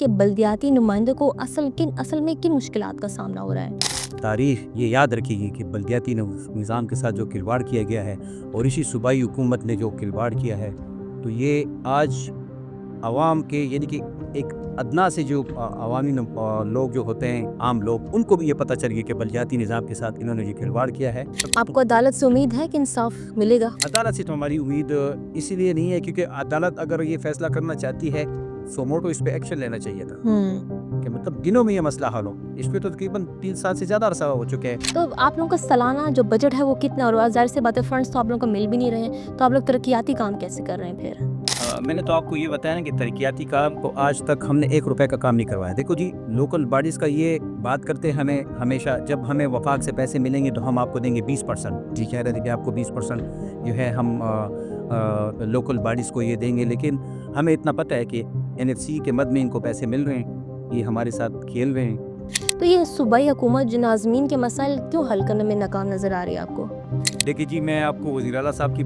کہ بلدیاتی نمائندوں کو اصل میں کن مشکلات کا سامنا ہو رہا ہے؟ تاریخ یہ یاد رکھے گی کہ بلدیاتی نظام کے ساتھ جو کھلواڑ کیا گیا ہے اور اسی صوبائی حکومت نے جو کھلواڑ کیا ہے، تو یہ آج عوام کے یعنی کہ ایک ادنا سے جو عوامی لوگ جو ہوتے ہیں، عام لوگ، ان کو بھی یہ پتہ چل گیا کہ بلدیاتی نظام کے ساتھ انہوں نے یہ کھلواڑ کیا ہے۔ آپ کو عدالت سے امید ہے کہ انصاف ملے گا؟ عدالت سے تو ہماری امید اسی لیے نہیں ہے کیونکہ عدالت اگر یہ فیصلہ کرنا چاہتی ہے سو موٹو اس پہ ایکشن لینا چاہیے تھا کہ مطلب دنوں میں یہ مسئلہ حل ہو۔ اس پہ تو تقریباً 3 سال سے زیادہ عرصہ ہو چکے ہیں۔ تو آپ لوگوں کا سالانہ جو بجٹ ہے وہ کتنا، اور ظاہر سی بات ہے فنڈس تو آپ لوگوں کو مل بھی نہیں رہے ہیں، تو آپ لوگ ترقیاتی کام کیسے کر رہے ہیں پھر؟ میں نے تو آپ کو یہ بتایا نا کہ ترقیاتی کام کو آج تک ہم نے 1 روپے کا کام نہیں کروایا۔ دیکھو جی، لوکل باڈیز کا یہ بات کرتے ہیں ہمیں ہمیشہ، جب ہمیں وفاق سے پیسے ملیں گے تو ہم آپ کو دیں گے 20%۔ جی کہہ رہے تھے کہ آپ کو 20% جو ہے ہم لوکل باڈیز کو یہ دیں گے، لیکن ہمیں اتنا پتہ ہے کہ NFC کے مد میں ان کو پیسے مل رہے ہیں، یہ ہمارے ساتھ کھیل رہے ہیں۔ تو یہ صوبائی حکومت جو ناظمین کے مسائل کیوں حل کرنے میں ناکام نظر آ رہی ہے آپ کو؟ دیکھیے جی، میں آپ کو وزیر اعلیٰ صاحب کی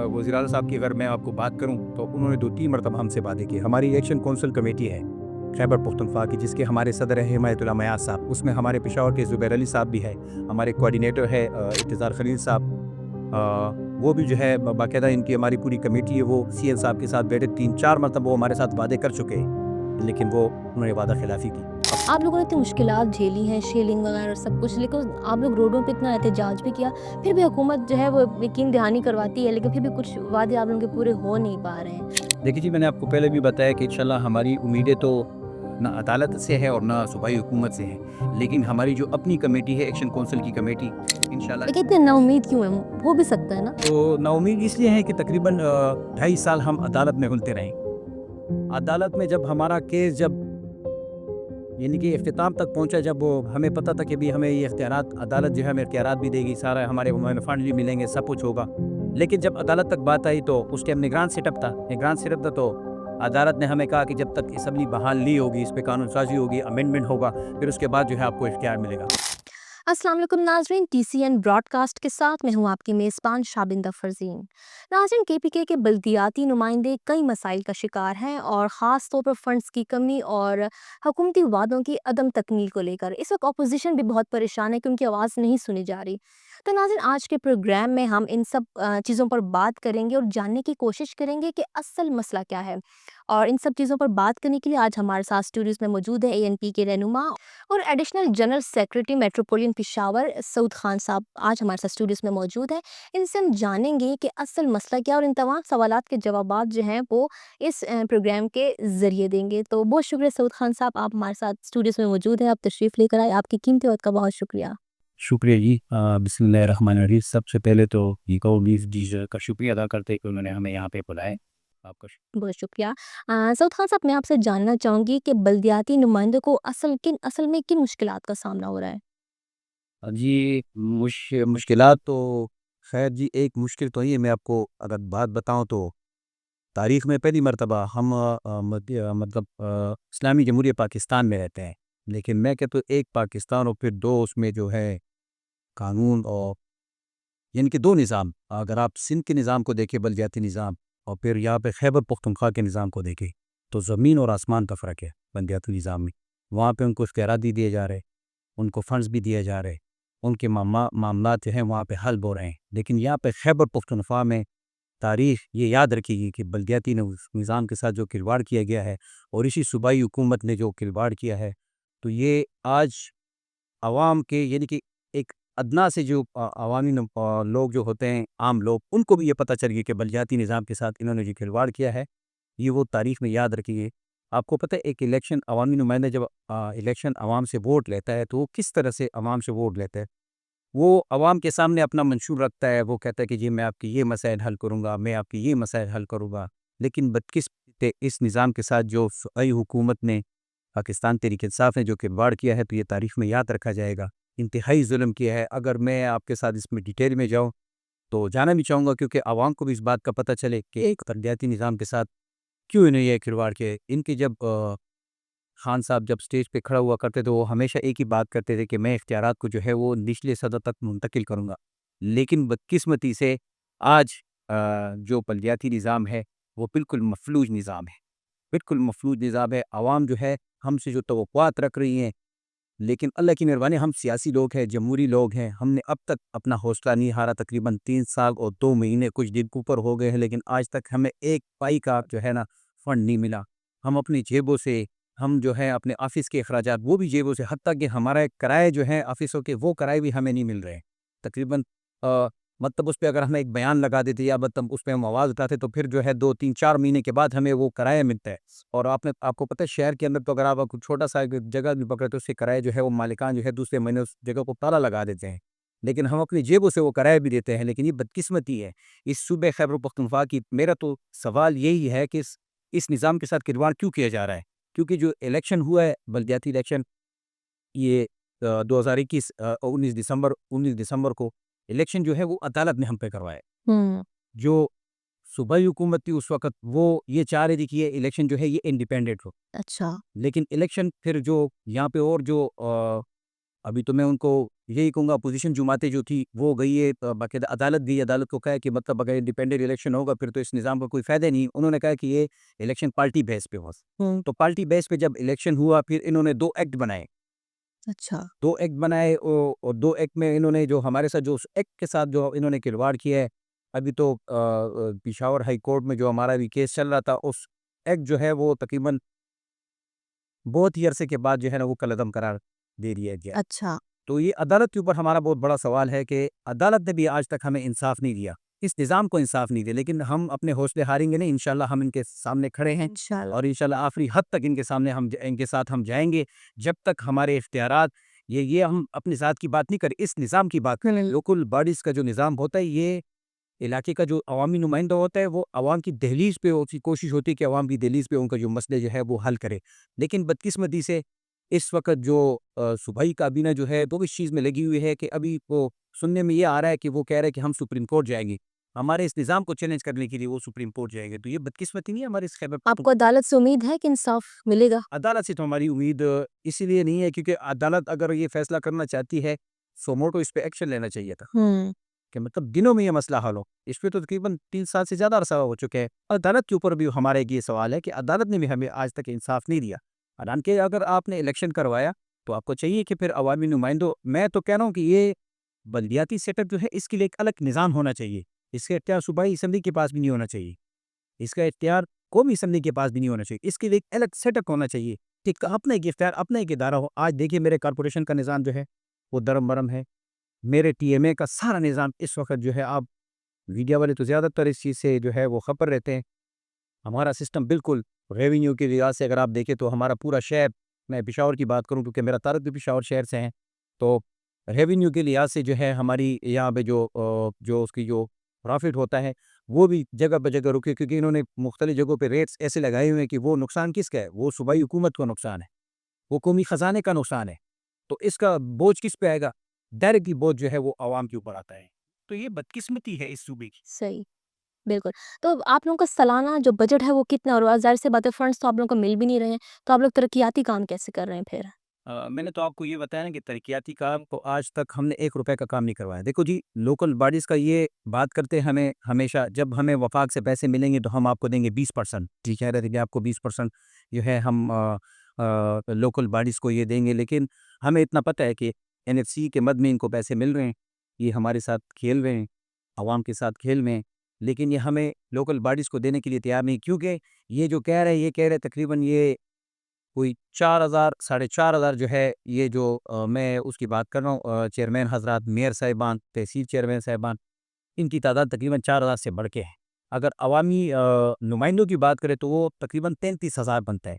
وزیر اعلیٰ صاحب کی اگر میں آپ کو بات کروں تو انہوں نے 2-3 مرتبہ ہم سے باتیں کی۔ ہماری ایکشن کونسل کمیٹی ہے خیبر پختونخوا کی، جس کے ہمارے صدر ہیں حمایت اللہ میاض صاحب، اس میں ہمارے پشاور کے زبیر علی صاحب بھی ہے، ہمارے کوآرڈینیٹر ہے انتظار خلیل صاحب، وہ بھی جو ہے باقاعدہ ان کی ہماری پوری کمیٹی ہے، وہ CL صاحب کے ساتھ بیٹھے 3-4 مرتبہ وہ ہمارے ساتھ وعدے کر چکے ہیں، لیکن وہ انہوں نے وعدہ خلافی کی۔ آپ لوگوں نے اتنی مشکلات جھیلی ہیں، شیلنگ وغیرہ سب کچھ، لیکن آپ لوگ روڈوں پہ اتنا احتجاج بھی کیا، پھر بھی حکومت جو ہے وہ یقین دہانی کرواتی ہے، لیکن پھر بھی کچھ وعدے آپ لوگوں کے پورے ہو نہیں پا رہے ہیں۔ دیکھیے جی، میں نے آپ کو پہلے بھی بتایا کہ انشاءاللہ ہماری امیدیں تو نہ عدالت سے ہے اور نہ صوبائی حکومت سے ہے، لیکن ہماری جو اپنی کمیٹی ہے ایکشن کونسل کی کمیٹی، انشاءاللہ لیکن اتنے نا امید کیوں ہیں؟ ہو بھی سکتا ہے نا؟ تو نا امید اس لیے ہے کہ تقریباً 2.5 سال ہم عدالت میں گھلتے رہیں۔ عدالت میں جب ہمارا کیس جب یعنی کہ اختتام تک پہنچا، جب ہمیں پتہ تھا کہ بھی ہمیں یہ اختیارات، عدالت جو ہے ہمیں اختیارات بھی دے گی، سارا ہمارے فنڈ بھی ملیں گے، سب کچھ ہوگا، لیکن جب عدالت تک بات آئی تو اس ٹائم نگران سیٹ اپ تھا، تو عدالت نے ہمیں کہا کہ جب تک اسمبلی بحال نہیں ہوگی، اس پہ قانون سازی ہوگی، امینڈمنٹ ہوگا، پھر اس کے بعد جو ہے آپ کو اختیار ملے گا۔ السلام علیکم ناظرین، TCN براڈ کاسٹ کے ساتھ میں ہوں آپ کی میزبان شابندہ فرزین۔ ناظرین، KPK کے بلدیاتی نمائندے کئی مسائل کا شکار ہیں، اور خاص طور پر فنڈز کی کمی اور حکومتی وعدوں کی عدم تکمیل کو لے کر اس وقت اپوزیشن بھی بہت پریشان ہے کہ ان کی آواز نہیں سنی جا رہی۔ تو ناظرین، آج کے پروگرام میں ہم ان سب چیزوں پر بات کریں گے اور جاننے کی کوشش کریں گے کہ اصل مسئلہ کیا ہے، اور ان سب چیزوں پر بات کرنے کے لیے آج ہمارے ساتھ اسٹوڈیوز میں موجود ہے ANP کے رہنما اور ایڈیشنل جنرل سیکریٹری میٹروپولین پشاور سعود خان صاحب آج ہمارے ساتھ اسٹوڈیوز میں موجود ہیں۔ ان سے ہم جانیں گے کہ اصل مسئلہ کیا، اور ان تمام سوالات کے جوابات جو ہیں وہ اس پروگرام کے ذریعے دیں گے۔ تو بہت شکریہ سعود خان صاحب، آپ ہمارے ساتھ اسٹوڈیوز میں موجود ہیں، آپ تشریف لے کر آئے، آپ کی قیمتی وقت کا بہت شکریہ۔ شکریہ جی، بسم اللہ الرحمن الرحیم۔ سب سے پہلے تو کا شکریہ ادا کرتے کہ انہوں نے ہمیں یہاں پہ بلائے، آپ کا بہت شکریہ۔ سعود خان صاحب، میں آپ سے جاننا چاہوں گی کہ بلدیاتی نمائندوں کو اصل میں کن مشکلات کا سامنا ہو رہا ہے؟ جی، مشکلات تو خیر جی، ایک مشکل تو یہ میں آپ کو اگر بات بتاؤں تو تاریخ میں پہلی مرتبہ ہم مطلب اسلامی جمہوریہ پاکستان میں رہتے ہیں، لیکن میں کہتا ہوں ایک پاکستان اور پھر دو اس میں جو ہے قانون، اور یعنی کہ 2 نظام۔ اگر آپ سندھ کے نظام کو دیکھیں، بلدیاتی نظام، اور پھر یہاں پہ خیبر پختونخوا کے نظام کو دیکھیں، تو زمین اور آسمان کا فرق ہے بلدیاتی نظام میں۔ وہاں پہ ان کو اختیارات بھی دیے جا رہے، ان کو فنڈز بھی دیے جا رہے، ان کے معاملات جو ہیں وہاں پہ حل ہو رہے ہیں، لیکن یہاں پہ خیبر پختونخوا میں تاریخ یہ یاد رکھے گی کہ بلدیاتی نظام کے ساتھ جو کھلواڑ کیا گیا ہے اور اسی صوبائی حکومت نے جو کھلواڑ کیا ہے، تو یہ آج عوام کے یعنی کہ ایک ادنا سے جو عوامی لوگ جو ہوتے ہیں، عام لوگ، ان کو بھی یہ پتہ چل گیا کہ بلدیاتی نظام کے ساتھ انہوں نے جو کھلواڑ کیا ہے، یہ وہ تاریخ میں یاد رکھیے۔ آپ کو پتہ ہے ایک الیکشن، عوامی نمائندہ جب الیکشن عوام سے ووٹ لیتا ہے تو وہ کس طرح سے عوام سے ووٹ لیتا ہے؟ وہ عوام کے سامنے اپنا منشور رکھتا ہے، وہ کہتا ہے کہ جی میں آپ کی یہ مسائل حل کروں گا، میں آپ کی یہ مسائل حل کروں گا، لیکن بدقسمتی اس نظام کے ساتھ جو صوبائی حکومت نے، پاکستان تحریک انصاف نے جو کھلواڑ کیا ہے، تو یہ تاریخ میں یاد رکھا جائے گا، انتہائی ظلم کیا ہے۔ اگر میں آپ کے ساتھ اس میں ڈیٹیل میں جاؤں تو جانا بھی چاہوں گا، کیونکہ عوام کو بھی اس بات کا پتہ چلے کہ ایک بلدیاتی نظام کے ساتھ کیوں انہیں یہ کھلواڑ کیا ہے۔ ان کی جب خان صاحب جب سٹیج پہ کھڑا ہوا کرتے تو وہ ہمیشہ ایک ہی بات کرتے تھے کہ میں اختیارات کو جو ہے وہ نچلے صدر تک منتقل کروں گا، لیکن بدقسمتی سے آج جو بلدیاتی نظام ہے وہ بالکل مفلوج نظام ہے۔ بالکل مفلوج نظام ہے. عوام جو ہے ہم سے جو توقعات رکھ رہی ہیں، لیکن اللہ کی مہربانی ہم سیاسی لوگ ہیں، جمہوری لوگ ہیں. ہم نے اب تک اپنا حوصلہ نہیں ہارا. تقریباً 3 سال اور 2 مہینے کچھ دن اوپر ہو گئے ہیں، لیکن آج تک ہمیں ایک پائی کا جو ہے نا فنڈ نہیں ملا. ہم اپنی جیبوں سے، ہم جو ہے اپنے آفس کے اخراجات وہ بھی جیبوں سے، حتیٰ کہ ہمارا ایک کرائے جو ہے آفسوں کے وہ کرائے بھی ہمیں نہیں مل رہے ہیں. تقریباً مطلب اس پہ اگر ہمیں ایک بیان لگا دیتے یا مطلب اس پہ ہم آواز اٹھاتے تو پھر جو ہے 2 3 4 مہینے کے بعد ہمیں وہ کرایہ ملتا ہے. اور آپ کو پتہ ہے شہر کے اندر تو اگر آپ چھوٹا سا جگہ بھی پکڑے تو اس کے کرایہ جو ہے وہ مالکان جو ہے دوسرے مہینے اس جگہ کو تالا لگا دیتے ہیں. لیکن ہم اپنی جیبوں سے وہ کرایہ بھی دیتے ہیں. لیکن یہ بدقسمتی ہے اس صوبہ خیبر پختونخوا کی. میرا تو سوال یہی ہے کہ اس نظام کے ساتھ کھلواڑ کیوں کیا جا رہا ہے؟ کیونکہ جو الیکشن ہوا ہے بلدیاتی الیکشن، یہ 2021 19 دسمبر کو الیکشن جو ہے وہ عدالت نے ہم پہ کروایا ہے. ہوں جو صوبائی حکومت تھی اس وقت وہ یہ چاہ رہی تھی کہ یہ الیکشن جو ہے یہ انڈیپینڈنٹ ہو. اچھا لیکن الیکشن پھر جو یہاں پہ اور جو ابھی تو میں ان کو یہی کہوں گا اپوزیشن جماعتیں جو تھی وہ گئی ہے باقاعدہ عدالت گئی. عدالت کو کہا کہ مطلب اگر انڈیپینڈنٹ الیکشن ہوگا پھر تو اس نظام کا کوئی فائدہ نہیں. انہوں نے کہا کہ یہ الیکشن پارٹی بیس پہ ہو. ہوں تو پارٹی بیس پہ جب الیکشن ہوا پھر انہوں نے 2 ایکٹ بنائے. اچھا 2 ایکٹ بنائے اور 2 ایکٹ میں انہوں نے جو ہمارے ساتھ جو اس ایکٹ کے ساتھ جو انہوں نے کھلواڑ کیا ہے. ابھی تو پشاور ہائی کورٹ میں جو ہمارا بھی کیس چل رہا تھا اس ایکٹ جو ہے وہ تقریباً بہت ہی عرصے کے بعد جو ہے نا وہ کالعدم قرار دے دیا گیا. اچھا تو یہ عدالت کے اوپر ہمارا بہت بڑا سوال ہے کہ عدالت نے بھی آج تک ہمیں انصاف نہیں دیا، اس نظام کو انصاف نہیں دیا. لیکن ہم اپنے حوصلے ہاریں گے نہیں. انشاءاللہ ہم ان کے سامنے کھڑے ہیں انشاءاللہ اور انشاءاللہ آخری حد تک ان کے سامنے ان کے ساتھ ہم جائیں گے جب تک ہمارے اختیارات یہ ہم اپنی ذات کی بات نہیں کریں، اس نظام کی بات کریں. لوکل باڈیز کا جو نظام ہوتا ہے یہ علاقے کا جو عوامی نمائندہ ہوتا ہے وہ عوام کی دہلیز پہ کوشش ہوتی ہے کہ عوام کی دہلیز پہ ان کا جو مسئلے جو ہے وہ حل کرے. لیکن بدقسمتی سے اس وقت جو صوبائی کابینہ جو ہے وہ اس چیز میں لگی ہوئی ہے کہ ابھی وہ سننے میں یہ آ رہا ہے کہ وہ کہہ رہے ہیں کہ ہم سپریم کورٹ جائیں گے ہمارے اس نظام کو چیلنج کرنے کے لیے. وہ سپریم کورٹ جائیں گے تو یہ بدقسمتی نہیں ہے ہمارے اس خیبر آپ کو عدالت سے امید ہے کہ انصاف ملے گا؟ عدالت سے تو ہماری امید اسی لیے نہیں ہے کیونکہ عدالت اگر یہ فیصلہ کرنا چاہتی ہے سوموٹو اس پہ ایکشن لینا چاہیے تھا ہوں کہ مطلب دنوں میں یہ مسئلہ حل ہو. اس پہ تو تقریباً 3 سال سے زیادہ عرصہ ہو چکے ہیں. عدالت کے اوپر بھی ہمارا ایک یہ سوال ہے کہ عدالت نے بھی ہمیں آج تک انصاف نہیں دیا. حالانکہ اگر آپ نے الیکشن کروایا تو آپ کو چاہیے کہ پھر عوامی نمائندوں، میں تو کہہ رہا ہوں کہ یہ بلدیاتی سیٹ اپ جو ہے اس کے لیے ایک الگ نظام ہونا چاہیے. اس کا اختیار صوبائی اسمبلی کے پاس بھی نہیں ہونا چاہیے، اس کا اختیار قومی اسمبلی کے پاس بھی نہیں ہونا چاہیے. اس کے لیے ایک الگ سیٹ اپ ہونا چاہیے کہ اپنا ایک اختیار، اپنا ایک ادارہ ہو. آج دیکھیے میرے کارپوریشن کا نظام جو ہے وہ درم برم ہے. میرے ٹی ایم اے کا سارا نظام اس وقت جو ہے، آپ میڈیا والے تو زیادہ تر اس چیز سے جو ہے وہ خبر رہتے ہیں. ہمارا سسٹم بالکل ریونیو کے لحاظ سے اگر آپ دیکھیں تو ہمارا پورا شہر، میں پشاور کی بات کروں کیونکہ میرا تعلق بھی پشاور شہر سے ہے، تو ریونیو کے لحاظ سے جو ہے ہماری یہاں پہ جو اس کی جو پرافٹ ہوتا ہے وہ بھی جگہ بہ جگہ رکے کیونکہ انہوں نے مختلف جگہوں پہ ریٹس ایسے لگائے ہوئے ہیں کہ وہ نقصان کس کا ہے؟ وہ صوبائی حکومت کا نقصان ہے، وہ قومی خزانے کا نقصان ہے. تو اس کا بوجھ کس پہ آئے گا؟ ڈائریکٹلی بوجھ جو ہے وہ عوام کے اوپر آتا ہے. تو یہ بدقسمتی ہے اس صوبے کی. صحیح بالکل. تو آپ لوگوں کا سالانہ جو بجٹ ہے وہ کتنا، اور ظاہر سی بات ہے فنڈس تو آپ لوگوں کو مل بھی نہیں رہے ہیں، تو آپ لوگ ترقیاتی کام کیسے کر رہے ہیں پھر؟ میں نے تو آپ کو یہ بتایا نا کہ ترقیاتی کام تو آج تک ہم نے 1 روپے کا کام نہیں کروایا. دیکھو جی، لوکل باڈیز کا یہ بات کرتے ہیں ہمیں ہمیشہ، جب ہمیں وفاق سے پیسے ملیں گے تو ہم آپ کو دیں گے 20%. ٹھیک کہہ رہے تھے کہ آپ کو 20% جو ہے ہم لوکل باڈیز کو یہ دیں گے. لیکن ہمیں اتنا پتہ ہے کہ NFC کے مد میں ان کو پیسے مل رہے ہیں، یہ ہمارے ساتھ کھیل رہے ہیں، عوام کے ساتھ کھیل رہے ہیں. لیکن یہ ہمیں لوکل باڈیز کو دینے کے لیے تیار نہیں، کیونکہ یہ جو کہہ رہے تقریباً یہ کوئی 4,000 4,500 جو ہے، یہ جو میں اس کی بات کر رہا ہوں، چیئرمین حضرات، میئر صاحبان، تحصیل چیئرمین صاحبان، ان کی تعداد تقریباً 4,000 سے بڑھ کے ہے. اگر عوامی نمائندوں کی بات کریں تو وہ تقریباً 33,000 بنتا ہے.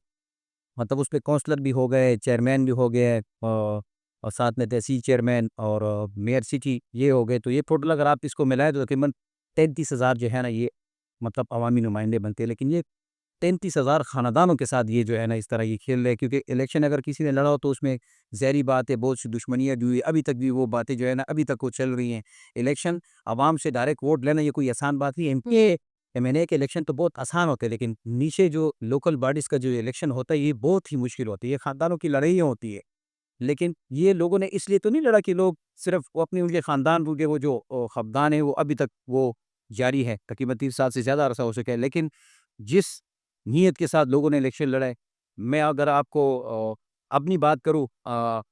مطلب اس پہ کونسلر بھی ہو گئے، چیئرمین بھی ہو گئے، اور ساتھ میں تحصیل چیئرمین اور میئر سٹی یہ ہو گئے. تو یہ ٹوٹل اگر آپ اس کو ملائیں تو تقریباً 33,000 جو ہے نا یہ مطلب عوامی نمائندے بنتے ہیں. لیکن یہ 33,000 خاندانوں کے ساتھ یہ جو ہے نا اس طرح یہ کھیل رہے، کیونکہ الیکشن اگر کسی نے لڑا ہو تو اس میں ظاہری بات ہے بہت سی دشمنیاں جو ہوئی، ابھی تک بھی وہ باتیں جو ہے نا ابھی تک وہ چل رہی ہیں. الیکشن عوام سے ڈائریکٹ ووٹ لینا یہ کوئی آسان بات نہیں ہے. MNA کے الیکشن تو بہت آسان ہوتے ہیں، لیکن نیچے جو لوکل باڈیز کا جو الیکشن ہوتا ہے یہ بہت ہی مشکل ہوتی ہے. یہ خاندانوں کی لڑائیاں ہوتی ہے. لیکن یہ لوگوں نے اس لیے تو نہیں لڑا کہ لوگ صرف وہ اپنے ان کے خاندان کے وہ جو خفدان ہے وہ ابھی تک وہ جاری ہے، تقریباً 30 سال سے زیادہ عرصہ ہو چکا ہے. لیکن جس نیت کے ساتھ لوگوں نے الیکشن لڑائے. میں اگر آپ کو اپنی بات کروں،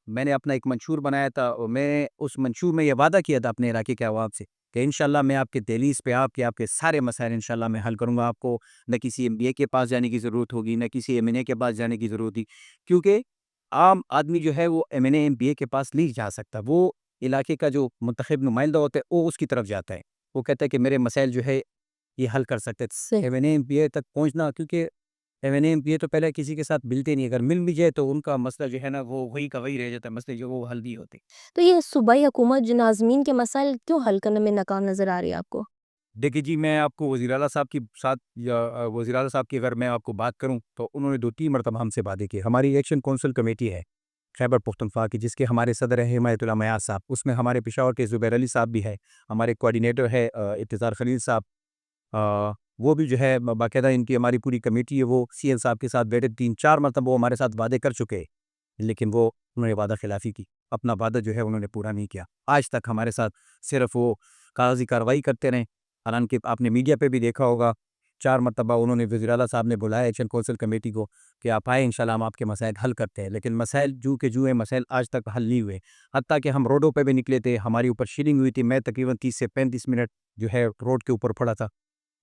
میں نے اپنا ایک منشور بنایا تھا، اور میں اس منشور میں یہ وعدہ کیا تھا اپنے علاقے کے عوام سے کہ انشاءاللہ میں آپ کے دہلیز پہ آپ کے سارے مسائل انشاءاللہ میں حل کروں گا. آپ کو نہ کسی ایم بی اے کے پاس جانے کی ضرورت ہوگی، نہ کسی ایم این اے کے پاس جانے کی ضرورت ہوگی، کیونکہ عام آدمی جو ہے وہ M N A M B A کے پاس نہیں جا سکتا. وہ علاقے کا جو منتخب نمائندہ ہوتا ہے وہ اس کی طرف جاتا ہے، وہ کہتا ہے کہ میرے مسائل جو ہے یہ حل کر سکتے. صحیح. M N A M B A تک پہنچنا، کیونکہ M N A M B A تو پہلے کسی کے ساتھ ملتے نہیں، اگر مل بھی جائے تو ان کا مسئلہ جو ہے نا وہ وہی کا وہی رہ جاتا ہے، مسئلے جو وہ حل نہیں ہوتے. تو یہ صوبائی حکومت جو ناظمین کے مسائل کیوں حل کرنے میں ناکام نظر آ رہی ہے آپ کو؟ دیکھیے جی، میں آپ کو وزیر اعلیٰ صاحب کی ساتھ یا وزیر اعلیٰ صاحب کی اگر میں آپ کو بات کروں تو انہوں نے 2-3 مرتبہ ہم سے وعدے کیے. ہماری الیکشن کونسل کمیٹی ہے خیبر پختونخوا کی، جس کے ہمارے صدر ہیں حمایت اللہ میاں صاحب، اس میں ہمارے پشاور کے زبیر علی صاحب بھی ہے، ہمارے کوآرڈینیٹر ہے انتظار خلیل صاحب، وہ بھی جو ہے باقاعدہ ان کی ہماری پوری کمیٹی ہے، وہ سی ایل صاحب کے ساتھ بیٹھے 3-4 مرتبہ وہ ہمارے ساتھ وعدے کر چکے، لیکن وہ انہوں نے وعدہ خلافی کی، اپنا وعدہ جو ہے انہوں نے پورا نہیں کیا. آج تک ہمارے ساتھ صرف وہ کاغذی کارروائی کرتے رہے. حالانکہ آپ نے میڈیا پہ بھی دیکھا ہوگا 4 مرتبہ انہوں نے وزیر اعلیٰ صاحب نے بلایا ایکشن کونسل کمیٹی کو کہ آپ آئیں انشاءاللہ ہم آپ کے مسائل حل کرتے ہیں، لیکن مسائل جو کہ جو ہیں مسائل آج تک حل نہیں ہوئے. حتیٰ کہ ہم روڈوں پہ بھی نکلے تھے، ہماری اوپر شیلنگ ہوئی تھی، میں تقریباً 30 سے 35 منٹ جو ہے روڈ کے اوپر پڑا تھا.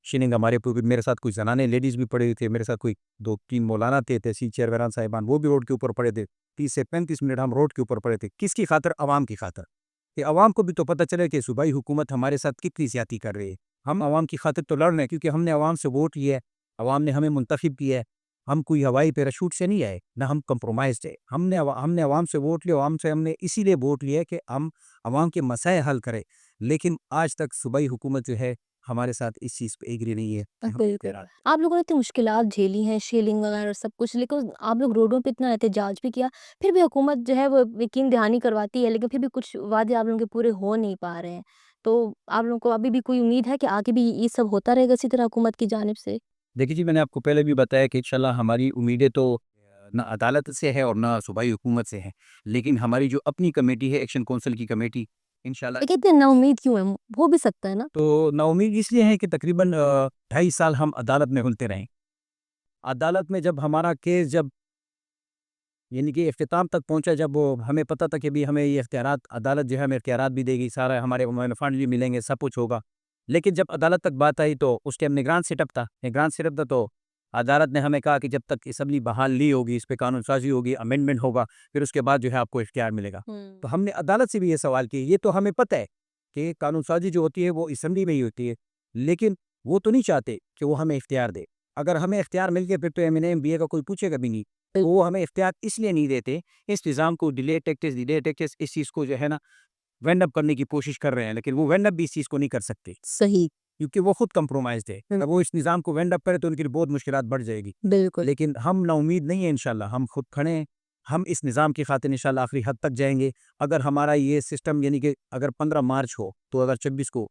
شیلنگ ہمارے اوپر، میرے ساتھ کچھ زنانے لیڈیز بھی پڑے ہوئے تھے، میرے ساتھ کوئی 2-3 مولانا تھے، تحصیل چیئرمین صاحبان، وہ بھی روڈ کے اوپر پڑے تھے. 30 سے 35 منٹ ہم روڈ کے اوپر پڑے تھے. کس کی خاطر؟ عوام کی خاطر، کہ عوام کو بھی تو پتہ چلے کہ صوبائی حکومت ہمارے ساتھ کتنی زیادتی کر رہی ہے. ہم عوام کی خاطر تو لڑ رہے ہیں کیونکہ ہم نے عوام سے ووٹ لیا ہے، عوام نے ہمیں منتخب کیا ہے. ہم کوئی ہوائی پیراشوٹ سے نہیں آئے، نہ ہم کمپرومائزڈ ہے. ہم نے عوام سے ووٹ لیا، عوام سے ہم نے اسی لیے ووٹ لیا ہے کہ ہم عوام کے مسائل حل کریں. لیکن آج تک صوبائی حکومت جو ہے ہمارے ساتھ اس چیز پہ ایگری نہیں ہے کہ ہم بالکل. اختیارات. آپ لوگوں نے اتنی مشکلات جھیلی ہیں، شیلنگ وغیرہ سب کچھ، لیکن آپ لوگ روڈوں پہ اتنا احتجاج بھی کیا، پھر بھی حکومت جو ہے وہ یقین دہانی کرواتی ہے، لیکن پھر بھی کچھ وعدے آپ لوگوں کے پورے ہو نہیں پا رہے ہیں. تو آپ لوگوں کو ابھی بھی کوئی امید ہے کہ آگے بھی یہ سب ہوتا رہے گا اسی طرح حکومت کی جانب سے؟ دیکھیے جی، میں نے آپ کو پہلے بھی بتایا کہ انشاءاللہ ہماری امیدیں تو نہ عدالت سے ہے اور نہ صوبائی حکومت سے ہے، لیکن ہماری جو اپنی کمیٹی ہے ایکشن کونسل کی کمیٹی، انشاءاللہ. لیکن اتنے نا امید کیوں ہیں؟ ہو بھی سکتا ہے نا. تو نا امید اس لیے ہے کہ تقریباً 2.5 سال ہم عدالت میں گھلتے رہے. عدالت میں جب ہمارا کیس جب یعنی کہ اختتام تک پہنچا، جب وہ ہمیں پتہ تھا کہ بھی ہمیں یہ اختیارات، عدالت جو ہے ہمیں اختیارات بھی دے گی، سارا ہمارے فنڈ بھی ملیں گے، سب کچھ ہوگا. لیکن جب عدالت تک بات آئی تو اس ٹائم نگران سیٹ اپ تھا تو عدالت نے ہمیں کہا کہ جب تک اسمبلی بحال نہیں ہوگی، اس پہ قانون سازی ہوگی، امینڈمنٹ ہوگا، پھر اس کے بعد جو ہے آپ کو اختیار ملے گا. تو ہم نے عدالت سے بھی یہ سوال کیا، یہ تو ہمیں پتہ ہے کہ قانون سازی جو ہوتی ہے وہ اسمبلی میں ہی ہوتی ہے، لیکن وہ تو نہیں چاہتے کہ وہ ہمیں اختیار دے. اگر ہمیں اختیار مل گیا پھر تو M N A M B A کا کوئی پوچھے گا بھی نہیں. وہ ہمیں اختیار اس لیے نہیں دیتے، اس نظام کو ڈیلے ٹیکٹس اس چیز کو جو ہے نا وینڈ اپ کرنے کی کوشش کر رہے ہیں، لیکن وہ وینڈ اپ بھی اس چیز کو نہیں کر سکتے صحیح. کیونکہ وہ خود کمپرومائزڈ ہے. اگر وہ اس نظام کو وینڈ اپ کرے تو ان کے لیے بہت مشکلات بڑھ جائے گی. بالکل. لیکن ہم نا امید نہیں ہیں، انشاءاللہ ہم خود کھڑے ہیں، ہم اس نظام کی خاطر انشاءاللہ آخری حد تک جائیں گے. اگر ہمارا یہ سسٹم یعنی کہ اگر 15 مارچ ہو تو اگر 26 کو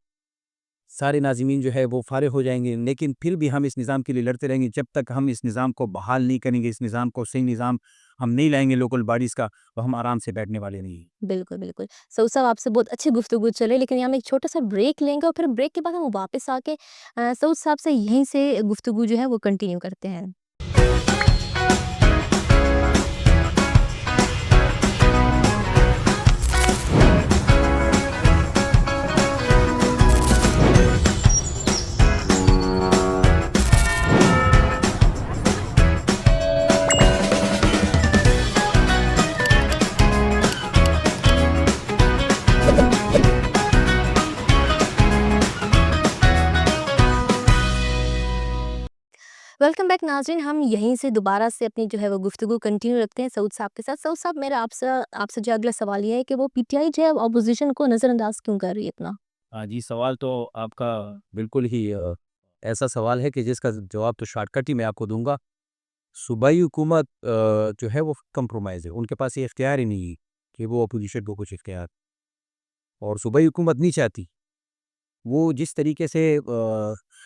سارے ناظمین جو ہے وہ فارغ ہو جائیں گے، لیکن پھر بھی ہم اس نظام کے لیے لڑتے رہیں گے جب تک ہم اس نظام کو بحال نہیں کریں گے، اس نظام کو صحیح نظام ہم نہیں لائیں گے لوکل باڈیز کا، تو ہم آرام سے بیٹھنے والے نہیں ہیں. بالکل بالکل. سعود صاحب آپ سے بہت اچھی گفتگو چلے، لیکن یہاں ہم ایک چھوٹا سا بریک لیں گے اور پھر بریک کے بعد ہم واپس آ کے سعود صاحب سے یہیں سے گفتگو جو ہے وہ کنٹینیو کرتے ہیں. ویلکم بیک ناظرین، ہم یہیں سے دوبارہ سے اپنی جو ہے وہ گفتگو کنٹینیو رکھتے ہیں سعود صاحب کے ساتھ. سعود صاحب، میرا آپ سے جو اگلا سوال یہ ہے کہ وہ پی ٹی آئی جو ہے اپوزیشن کو نظر انداز کیوں کر رہی ہے اتنا؟ ہاں جی، سوال تو آپ کا بالکل ہی ایسا سوال ہے کہ جس کا جواب تو شارٹ کٹ ہی میں آپ کو دوں گا. صوبائی حکومت جو ہے وہ کمپرومائز ہے، ان کے پاس یہ اختیار ہی نہیں ہے کہ وہ اپوزیشن کو کچھ اختیار، اور صوبائی حکومت نہیں چاہتی. وہ جس طریقے سے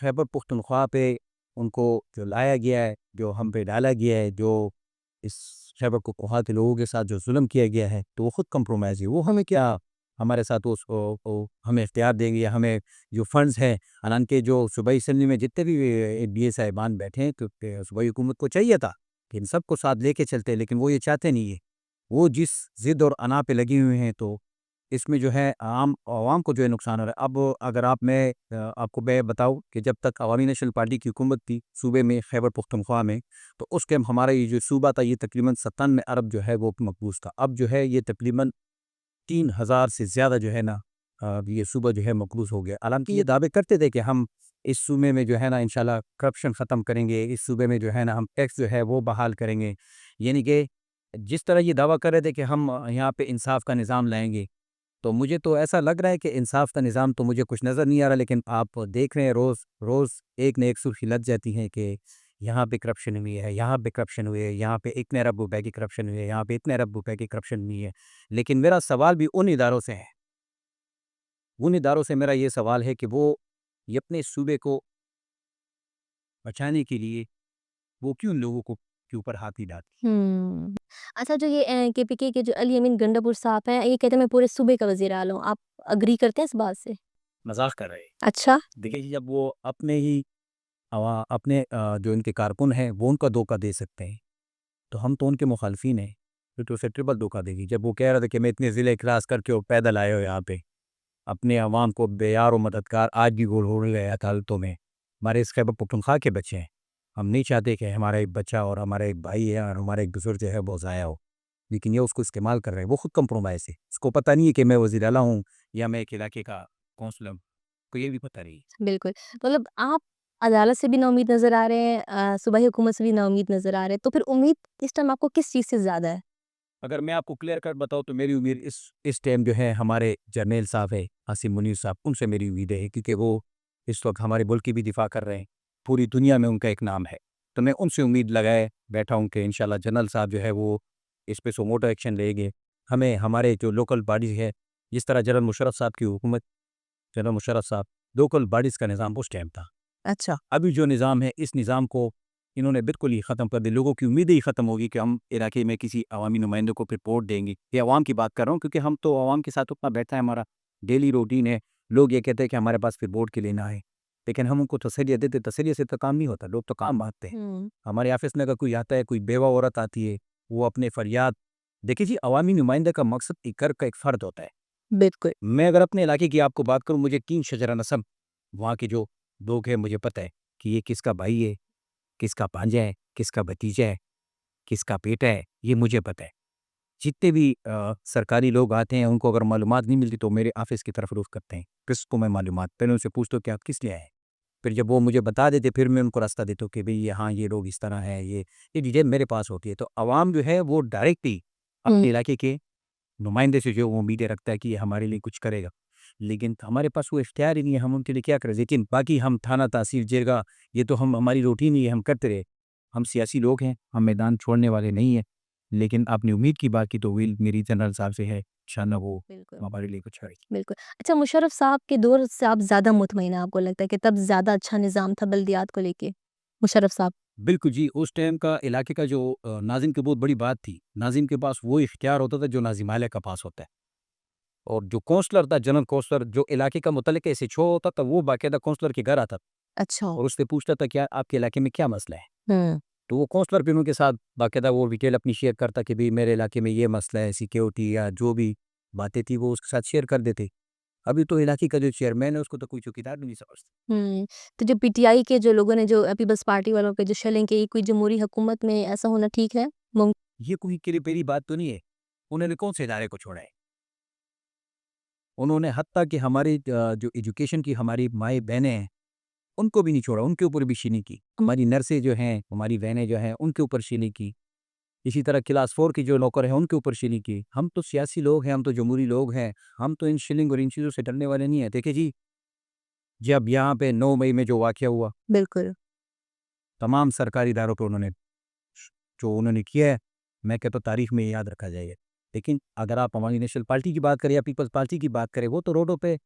خیبر پختونخوا پہ ان کو جو لایا گیا ہے، جو ہم پہ ڈالا گیا ہے، جو اس خیبر پختونخوا کے لوگوں کے ساتھ جو ظلم کیا گیا ہے، تو وہ خود کمپرومائز ہے. وہ ہمیں کیا ہمارے ساتھ ہمیں اختیار دیں گے یا ہمیں جو فنڈز ہیں، حالانکہ جو صوبائی اسمبلی میں جتنے بھی بی اے صاحبان بیٹھے ہیں، کیونکہ صوبائی حکومت کو چاہیے تھا کہ ان سب کو ساتھ لے کے چلتے، لیکن وہ یہ چاہتے نہیں ہے. وہ جس ضد اور انا پہ لگی ہوئے ہیں، تو اس میں جو ہے عوام کو جو ہے نقصان ہو رہا ہے. اب اگر آپ کو میں بتاؤں کہ جب تک عوامی نیشنل پارٹی کی حکومت تھی صوبے میں خیبر پختونخوا میں، تو اس ٹائم ہمارا یہ جو صوبہ تھا یہ تقریباً 97 ارب جو ہے وہ مقبوض تھا. اب جو ہے یہ تقریباً 3000 سے زیادہ جو ہے نا یہ صوبہ جو ہے مقبوض ہو گیا. حالانکہ یہ دعوے کرتے تھے کہ ہم اس صوبے میں جو ہے نا انشاءاللہ کرپشن ختم کریں گے، اس صوبے میں جو ہے نا ہم ٹیکس جو ہے وہ بحال کریں گے. یعنی کہ جس طرح یہ دعویٰ کر رہے تھے کہ ہم یہاں پہ انصاف کا نظام لائیں گے، تو مجھے تو ایسا لگ رہا ہے کہ انصاف کا نظام تو مجھے کچھ نظر نہیں آ رہا. لیکن آپ دیکھ رہے ہیں روز روز ایک نہ ایک سرخی لگ جاتی ہیں کہ یہاں پہ کرپشن ہوئی ہے، یہاں پہ کرپشن ہوئی ہے، یہاں پہ اتنے ارب روپے کی کرپشن ہوئی ہے، یہاں پہ اتنے ارب روپے کی کرپشن ہوئی ہے. لیکن میرا سوال بھی ان اداروں سے ہے، ان اداروں سے میرا یہ سوال ہے کہ وہ یہ اپنے صوبے کو بچانے کے لیے وہ کیوں ان لوگوں کو کے اوپر ہاتھ نہیں ڈالتے. ہوں اچھا، جو یہ کے پی کے جو علی امین گنڈاپور صاحب ہیں، یہ کہتے ہیں میں پورے صوبے کا وزیر اعلیٰ ہوں. آپ اگری کرتے ہیں اس بات سے؟ مذاق کر رہے ہیں. اچھا. دیکھیے جی، جب وہ اپنے جو ان کے کارکن ہیں وہ ان کا دھوکہ دے سکتے ہیں، تو ہم تو ان کے مخالفین ہیں، پھر تو اسے ٹرپل دھوکہ دے گی. جب وہ کہہ رہے تھے کہ میں اتنے ضلع کراس کر کے وہ پیدل آئے ہو یہاں پہ اپنے عوام کو بے یار و مددگار آج بھی گول ہو گئے عدالتوں میں. ہمارے اس خیبر پختونخوا کے بچے ہیں، ہم نہیں چاہتے کہ ہمارا ایک بچہ اور ہمارا ایک بھائی ہے اور ہمارا ایک بزرگ جو ہے وہ ضائع ہو، لیکن یہ اس کو استعمال کر رہے ہیں. وہ خود کمپرومائز ہے، اس کو پتہ نہیں ہے کہ میں وزیر اعلیٰ ہوں یا میں ایک علاقے کا کونسلر ہوں، کو یہ بھی پتہ نہیں ہے. بالکل. مطلب آپ عدالت سے بھی نا امید نظر آ رہے ہیں، صوبائی حکومت سے بھی نا امید نظر آ رہے ہیں، تو پھر امید اس ٹائم آپ کو کس چیز سے زیادہ ہے؟ اگر میں آپ کو کلیئر کٹ بتاؤں تو میری امید اس ٹائم جو ہے ہمارے جرنیل صاحب ہے عاصم منیر صاحب، ان سے میری امید ہے، کیونکہ وہ اس وقت ہمارے ملک کی بھی دفاع کر رہے ہیں، پوری دنیا میں ان کا ایک نام ہے. تو میں ان سے امید لگائے بیٹھا ہوں کہ انشاءاللہ جنرل صاحب جو ہے وہ اس پہ موٹو ایکشن لیں گے. ہمیں ہمارے جو لوکل باڈیز ہے، جس طرح جنرل مشرف صاحب کی حکومت، جنرل مشرف صاحب لوکل باڈیز کا نظام اس ٹائم تھا. اچھا. ابھی جو نظام ہے اس نظام کو انہوں نے بالکل ہی ختم کر دی. لوگوں کی امیدیں ہی ختم ہوگی کہ ہم علاقے میں کسی عوامی نمائندوں کو رپورٹ دیں گے. یہ عوام کی بات کر رہا ہوں کیونکہ ہم تو عوام کے ساتھ اتنا بیٹھا ہے، ہمارا ڈیلی روٹین ہے. لوگ یہ کہتے ہیں کہ ہمارے پاس پھر ووٹ کے لیے نہ آئے، لیکن ہم ان کو تسلیت دیتے. تسلیت سے تو کام نہیں ہوتا، لوگ تو کام مانگتے ہیں. ہمارے آفس میں اگر کوئی آتا ہے، کوئی بیوہ عورت آتی ہے، وہ اپنے فریاد دیکھیے جی، عوامی نمائندہ کا مقصد ایک گھر کا ایک فرد ہوتا ہے. بالکل. میں اگر اپنے علاقے کی آپ کو بات کروں، مجھے 3 شجرہ نسب وہاں کے جو لوگ ہیں مجھے پتہ ہے کہ یہ کس کا بھائی ہے، کس کا بھانجا ہے، کس کا بھتیجا ہے، کس کا بیٹا ہے، یہ مجھے پتہ ہے. جتنے بھی سرکاری لوگ آتے ہیں ان کو اگر معلومات نہیں ملتی تو میرے آفس کی طرف رخ کرتے ہیں. کس کو میں معلومات پہلے ان سے پوچھتا ہوں کہ آپ کس لیے آئے ہیں. پھر جب وہ مجھے بتا دیتے پھر میں ان کو راستہ دیتا ہوں کہ بھئی ہاں یہ لوگ اس طرح ہیں. یہ ڈیٹیل میرے پاس ہوتی ہے. تو عوام جو ہے وہ ڈائریکٹلی اپنے علاقے کے نمائندے سے جو وہ امیدیں رکھتا ہے کہ یہ ہمارے لیے کچھ کرے گا، لیکن ہمارے پاس وہ اختیار ہی نہیں ہے. ہم ان کے لیے کیا کریں؟ لیکن باقی ہم تھانہ تحصیل جرگہ یہ تو ہماری روٹین ہی ہے، ہم کرتے رہے. ہم سیاسی لوگ ہیں، ہم میدان چھوڑنے والے نہیں ہیں. لیکن آپ نے امید کی بات کی تو ویل میری جنرل صاحب سے ہے، انشاءاللہ وہ بالکل. ہمارے لیے کچھ کرے. بالکل. اچھا، مشرف صاحب کے دور سے آپ زیادہ مطمئن ہیں؟ آپ کو لگتا ہے کہ تب زیادہ اچھا نظام تھا بلدیات کو لے کے؟ مشرف صاحب. بالکل جی، اس ٹائم کا علاقے کا جو ناظم کی بہت بڑی بات تھی، ناظم کے پاس وہ اختیار ہوتا تھا جو ناظم اعلیٰ کا پاس ہوتا ہے. اور جو کونسلر تھا، جنرل کونسلر جو علاقے کا متعلق ایسے چھو ہوتا تھا، وہ باقاعدہ کونسلر کے گھر آتا تھا اچھا. اور اس سے پوچھتا تھا کیا آپ کے علاقے میں کیا مسئلہ ہے. ہوں. تو وہ کونسلر پھر ان کے ساتھ باقاعدہ وہ ڈیٹیل اپنی شیئر کرتا کہ بھی میرے علاقے میں یہ مسئلہ ہے، سیکیورٹی یا جو بھی باتیں تھی وہ اس کے ساتھ شیئر کر دیتے. ابھی تو علاقے کا جو چیئرمین ہے اس کو تو کوئی چوکیدار بھی نہیں سمجھتا. تو جو پی ٹی آئی کے جو لوگوں نے جو پیپلز پارٹی والوں پہ جو شیلنگ کی، کوئی جمہوری حکومت میں ایسا ہونا ٹھیک ہے؟ یہ کوئی پہلی بات تو نہیں ہے. انہوں نے کون سے ادارے کو چھوڑا ہے؟ انہوں نے حتیٰ کہ ہماری جو ایجوکیشن کی ہماری مائیں بہنیں ہیں ان کو بھی نہیں چھوڑا، ان کے اوپر بھی شینی کی. ہماری نرسیں جو ہیں، ہماری بہنیں جو ہیں ان کے اوپر شینی کی. اسی طرح کلاس 4 کی جو نوکر ہیں ان کے اوپر شینی کی. ہم تو سیاسی لوگ ہیں، ہم تو جمہوری لوگ ہیں، ہم تو ان شیلنگ اور ان چیزوں سے ڈرنے والے نہیں ہیں. دیکھیں جی، جب یہاں پہ 9 مئی میں جو واقعہ ہوا، بالکل. تمام سرکاری اداروں پہ انہوں نے کیا ہے، میں کہتا ہوں تاریخ میں یاد رکھا جائے گا. لیکن اگر آپ عوامی نیشنل پارٹی کی بات کریں یا پیپلز پارٹی کی بات کریں، وہ تو روڈوں پہ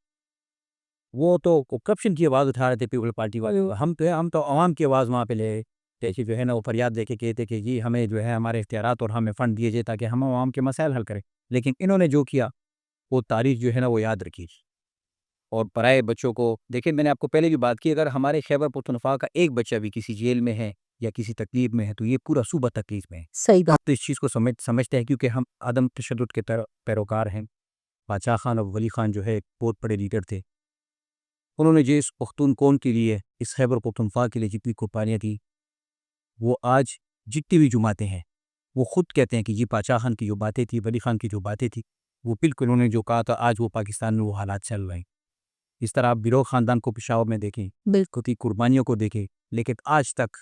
وہ تو کرپشن کی آواز اٹھا رہے تھے. پیپل پارٹی والے ہم تو عوام کی آواز وہاں پہ لے جیسے جو ہے نا وہ فریاد دے کے کہتے کہ جی ہمیں جو ہے ہمارے اختیارات اور ہمیں فنڈ دیے جائے تاکہ ہم عوام کے مسائل حل کریں. لیکن انہوں نے جو کیا وہ تاریخ جو ہے نا وہ یاد رکھیے، اور پرائے بچوں کو دیکھیں، میں نے آپ کو پہلے بھی بات کی، اگر ہمارے خیبر پختونخوا کا ایک بچہ بھی کسی جیل میں ہے یا کسی تکلیف میں ہے تو یہ پورا صوبہ تکلیف میں ہے۔ صحیح بات. تو اس چیز کو سمجھتے ہیں، کیونکہ ہم عدم تشدد کے پیروکار ہیں۔ باچا خان اور ولی خان جو ہے ایک بہت بڑے لیڈر تھے، انہوں نے جو اس پختون قوم کے لیے، اس خیبر پختونخوا کے لیے جتنی قربانیاں دی، وہ آج جتنی بھی جماعتیں ہیں وہ خود کہتے ہیں کہ یہ باچا خان کی جو باتیں تھی، ولی خان کی جو باتیں تھی، وہ بالکل انہوں نے جو کہا تھا آج وہ پاکستان میں وہ حالات چل رہے ہیں۔ اس طرح آپ بیرو خاندان کو پشاور میں دیکھیں، بالکل. خود کی قربانیوں کو دیکھیں، لیکن آج تک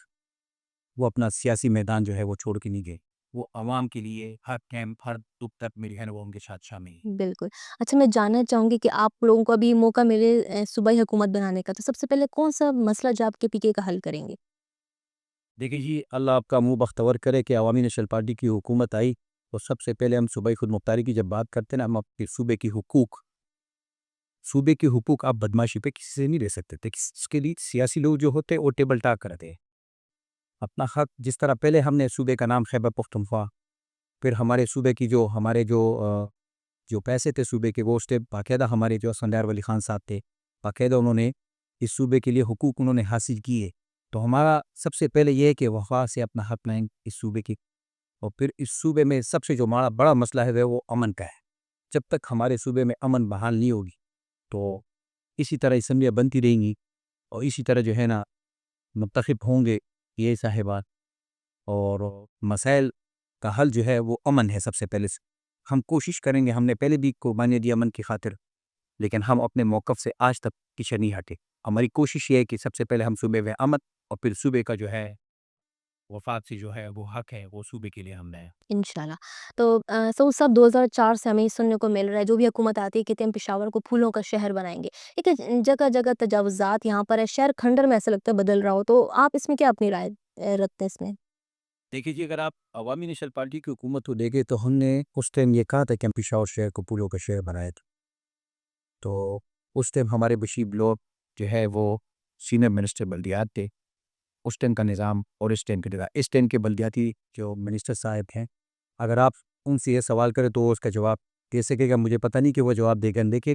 وہ اپنا سیاسی میدان جو ہے وہ چھوڑ کے نہیں گئے۔ وہ عوام کے لیے ہر کیمپ، ہر دکھ تک میری ہے وہ ان کے ساتھ شامل ہیں۔ بالکل. اچھا، میں جاننا چاہوں گی کہ آپ لوگوں کو ابھی موقع ملے صوبائی حکومت بنانے کا، تو سب سے پہلے کون سا مسئلہ جو آپ کے پی کے کا حل کریں گے؟ دیکھیے جی، اللہ آپ کا منہ بختور کرے کہ عوامی نیشنل پارٹی کی حکومت آئی، تو سب سے پہلے ہم صوبائی خود مختاری کی جب بات کرتے ہیں نا، ہم اپنے صوبے کے حقوق آپ بدماشی پہ کسی سے نہیں رہ سکتے تھے۔ اس کے لیے سیاسی لوگ جو ہوتے وہ ٹیبل ٹاک کرتے ہیں اپنا حق، جس طرح پہلے ہم نے صوبے کا نام خیبر پختونخوا، پھر ہمارے صوبے کی جو پیسے تھے صوبے کے، وہ اس سے باقاعدہ ہمارے جو اسفندیار ولی خان صاحب تھے، باقاعدہ انہوں نے اس صوبے کے لیے حقوق انہوں نے حاصل کیے۔ تو ہمارا سب سے پہلے یہ ہے کہ وفا سے اپنا حق لائیں اس صوبے کی، اور پھر اس صوبے میں سب سے جو ہمارا بڑا مسئلہ ہے وہ امن کا ہے۔ جب تک ہمارے صوبے میں امن بحال نہیں ہوگی تو اسی طرح اسمبلیاں بنتی رہیں گی، اور اسی طرح جو ہے نا منتخب ہوں گے یہ صاحبات، اور مسائل کا حل جو ہے وہ امن ہے۔ سب سے پہلے ہم کوشش کریں گے، ہم نے پہلے بھی قربانیاں دی امن کی خاطر، لیکن ہم اپنے موقف سے آج تک پیچھے نہیں ہٹے۔ ہماری کوشش یہ ہے کہ سب سے پہلے ہم صوبے میں امن، اور پھر صوبے کا جو ہے وفاق سے جو ہے وہ حق ہے وہ صوبے کے لیے ہم نے۔ انشاءاللہ. تو سب 2004 سے ہمیں سننے کو مل رہا ہے، جو بھی حکومت آتی ہے کہتے ہیں ہم پشاور کو پھولوں کا شہر بنائیں گے، لیکن جگہ جگہ تجاوزات یہاں پر ہے، شہر کھنڈر میں ایسا لگتا ہے بدل رہا ہو، تو آپ اس میں کیا اپنی رائے رکھتے ہیں اس میں؟ دیکھیے جی، اگر آپ عوامی نیشنل پارٹی کی حکومت کو دیکھیں تو ہم نے اس ٹائم یہ کہا تھا کہ ہم پشاور شہر کو پھولوں کا شہر بنائے تھے، تو اس ٹائم ہمارے بشیر بلاک جو ہے وہ سینئر منسٹر بلدیات تھے، اس ٹائم کا نظام اور اس ٹائم کے بلدیاتی جو منسٹر صاحب ہیں، اگر آپ ان سے یہ سوال کریں تو وہ اس کا جواب دے سکے گا، مجھے پتہ نہیں کہ وہ جواب دے گا۔ دیکھیں،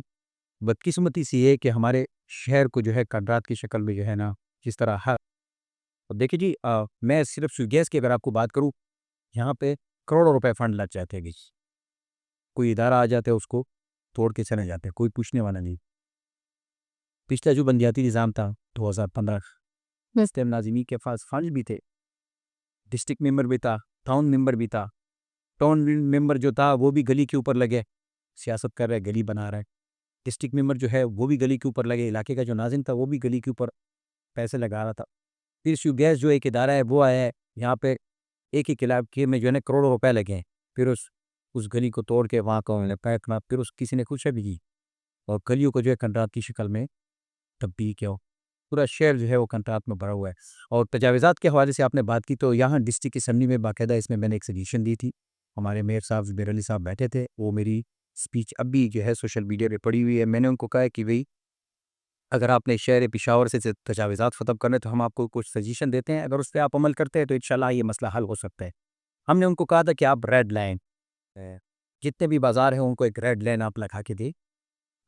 بدقسمتی سے یہ ہے کہ ہمارے شہر کو جو ہے کنڈرات کی شکل میں جو ہے نا جس طرح ہے، دیکھیں جی، میں صرف گیس کی اگر آپ کو بات کروں، یہاں پہ کروڑوں روپے فنڈ لگ جاتے ہیں، کوئی ادارہ آ جاتا ہے اس کو توڑ کے چلے جاتے ہیں، کوئی پوچھنے والا نہیں۔ پچھلا جو بلدیاتی نظام تھا 2015، اس ٹائم ناظمی کے پاس فنڈ بھی تھے، ڈسٹرکٹ ممبر بھی تھا، ٹاؤن ممبر بھی تھا، ٹاؤن ممبر جو تھا وہ بھی گلی کے اوپر لگے سیاست کر رہے، گلی بنا رہے، ڈسٹرکٹ ممبر جو ہے وہ بھی گلی کے اوپر لگے، علاقے کا جو ناظم تھا وہ بھی گلی کے اوپر پیسے لگا رہا تھا۔ پھر شیو گیس جو ایک ادارہ ہے وہ آیا ہے یہاں پہ، ایک ایک علاقے میں جو ہے نا کروڑوں روپے لگے ہیں، پھر اس گلی کو توڑ کے وہاں کو پھینکنا، پھر کسی نے کچھ بھی کی اور گلیوں کو جو ہے کنڈرات کی شکل میں تبدیل کیا ہو، پورا شہر جو ہے وہ کنڈرات میں بھرا ہوا ہے۔ اور تجاوزات کے حوالے سے آپ نے بات کی تو یہاں ڈسٹرکٹ اسمبلی میں باقاعدہ اس میں نے ایک سجیشن دی تھی، ہمارے میئر صاحب زبیر علی صاحب بیٹھے تھے، وہ میری سپیچ اب بھی جو ہے سوشل میڈیا پہ پڑی ہوئی ہے۔ میں نے ان کو کہا ہے کہ بھئی اگر آپ نے شہر پشاور سے تجاوزات ختم کرنے تو ہم آپ کو کچھ سجیشن دیتے ہیں، اگر اس پہ آپ عمل کرتے ہیں تو انشاءاللہ یہ مسئلہ حل ہو سکتا ہے۔ ہم نے ان کو کہا تھا کہ آپ ریڈ لائن جتنے بھی بازار ہیں ان کو ایک ریڈ لائن آپ لگا کے دیں،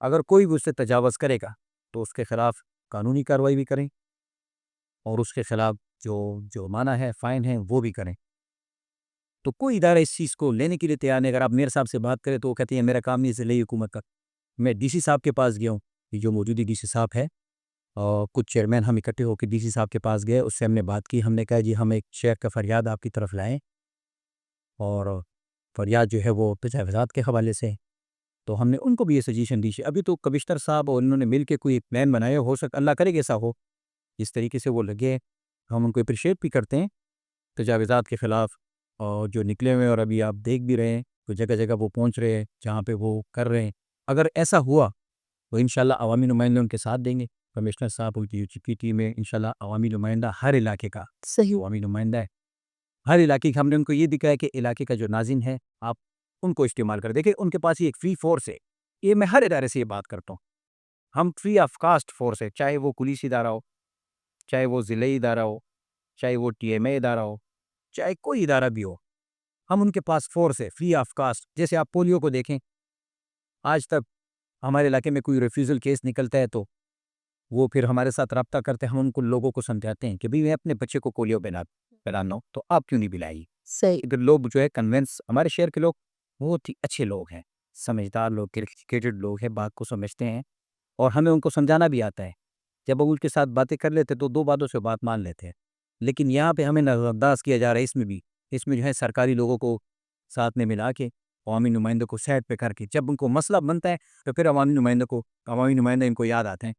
اگر کوئی بھی اس سے تجاوز کرے گا تو اس کے خلاف قانونی کارروائی بھی کریں، اور اس کے خلاف جو جرمانہ ہے، فائن ہے، وہ بھی کریں۔ تو کوئی ادارہ اس چیز کو لینے کے لیے تیار نہیں۔ اگر آپ میئر صاحب سے بات کریں تو وہ کہتے ہیں میرا کام نہیں ضلعی حکومت کا۔ میں ڈی سی صاحب کے پاس گیا ہوں، جو موجودی ڈی سی صاحب ہے، اور کچھ چیئرمین ہم اکٹھے ہو کے ڈی سی صاحب کے پاس گئے، اس سے ہم نے بات کی، ہم نے کہا جی ہم ایک شہر کا فریاد آپ کی طرف لائیں، اور فریاد جو ہے وہ تجاوزات کے حوالے سے، تو ہم نے ان کو بھی یہ سجیشن دی۔ ابھی تو کمشنر صاحب اور انہوں نے مل کے کوئی پلان بنایا، ہو سکتا اللہ کرے کہ ایسا ہو، اس طریقے سے وہ لگے، ہم ان کو اپریشیٹ بھی کرتے ہیں تجاوزات کے خلاف، اور جو نکلے ہوئے، اور ابھی آپ دیکھ بھی رہے ہیں تو جگہ جگہ وہ پہنچ رہے ہیں جہاں پہ وہ کر رہے ہیں۔ اگر ایسا ہوا تو انشاءاللہ عوامی نمائندے ان کے ساتھ دیں گے، کمشنر صاحب کی ٹیم میں انشاءاللہ عوامی نمائندہ ہر علاقے کا صحیح. عوامی نمائندہ ہے، ہر علاقے کا۔ ہم نے ان کو یہ دکھایا کہ علاقے کا جو ناظم ہے آپ ان کو استعمال کر دیکھیں، ان کے پاس یہ ایک فری فورس ہے، یہ میں ہر ادارے سے یہ بات کرتا ہوں، ہم فری آف کاسٹ فورس ہے، چاہے وہ پولیس ادارہ ہو، چاہے وہ ضلعی ادارہ ہو، چاہے وہ ٹی ایم اے ادارہ ہو، چاہے کوئی ادارہ بھی ہو، ہم ان کے پاس فورس ہے فری آف کاسٹ۔ جیسے آپ پولیو کو دیکھیں، آج تک ہمارے علاقے میں کوئی ریفیوزل کیس نکلتا ہے تو وہ پھر ہمارے ساتھ رابطہ کرتے ہیں، ہم ان کو لوگوں کو سمجھاتے ہیں کہ بھئی میں اپنے بچے کو پولیو پلانا ہوں تو آپ کیوں نہیں پلائیے. صحیح. ادھر لوگ جو ہے کنونس، ہمارے شہر کے لوگ بہت ہی اچھے لوگ ہیں، سمجھدار لوگ، ایجوکیٹڈ لوگ ہیں، بات کو سمجھتے ہیں اور ہمیں ان کو سمجھانا بھی آتا ہے. جب ہم ان کے ساتھ باتیں کر لیتے تو 2 باتوں سے بات مان لیتے ہیں. لیکن یہاں پہ ہمیں نظر انداز کیا جا رہا ہے اس میں جو ہے سرکاری لوگوں کو ساتھ میں ملا کے، عوامی نمائندوں کو سائڈ پہ کر کے، جب ان کو مسئلہ بنتا ہے تو پھر عوامی نمائندے ان کو یاد آتے ہیں،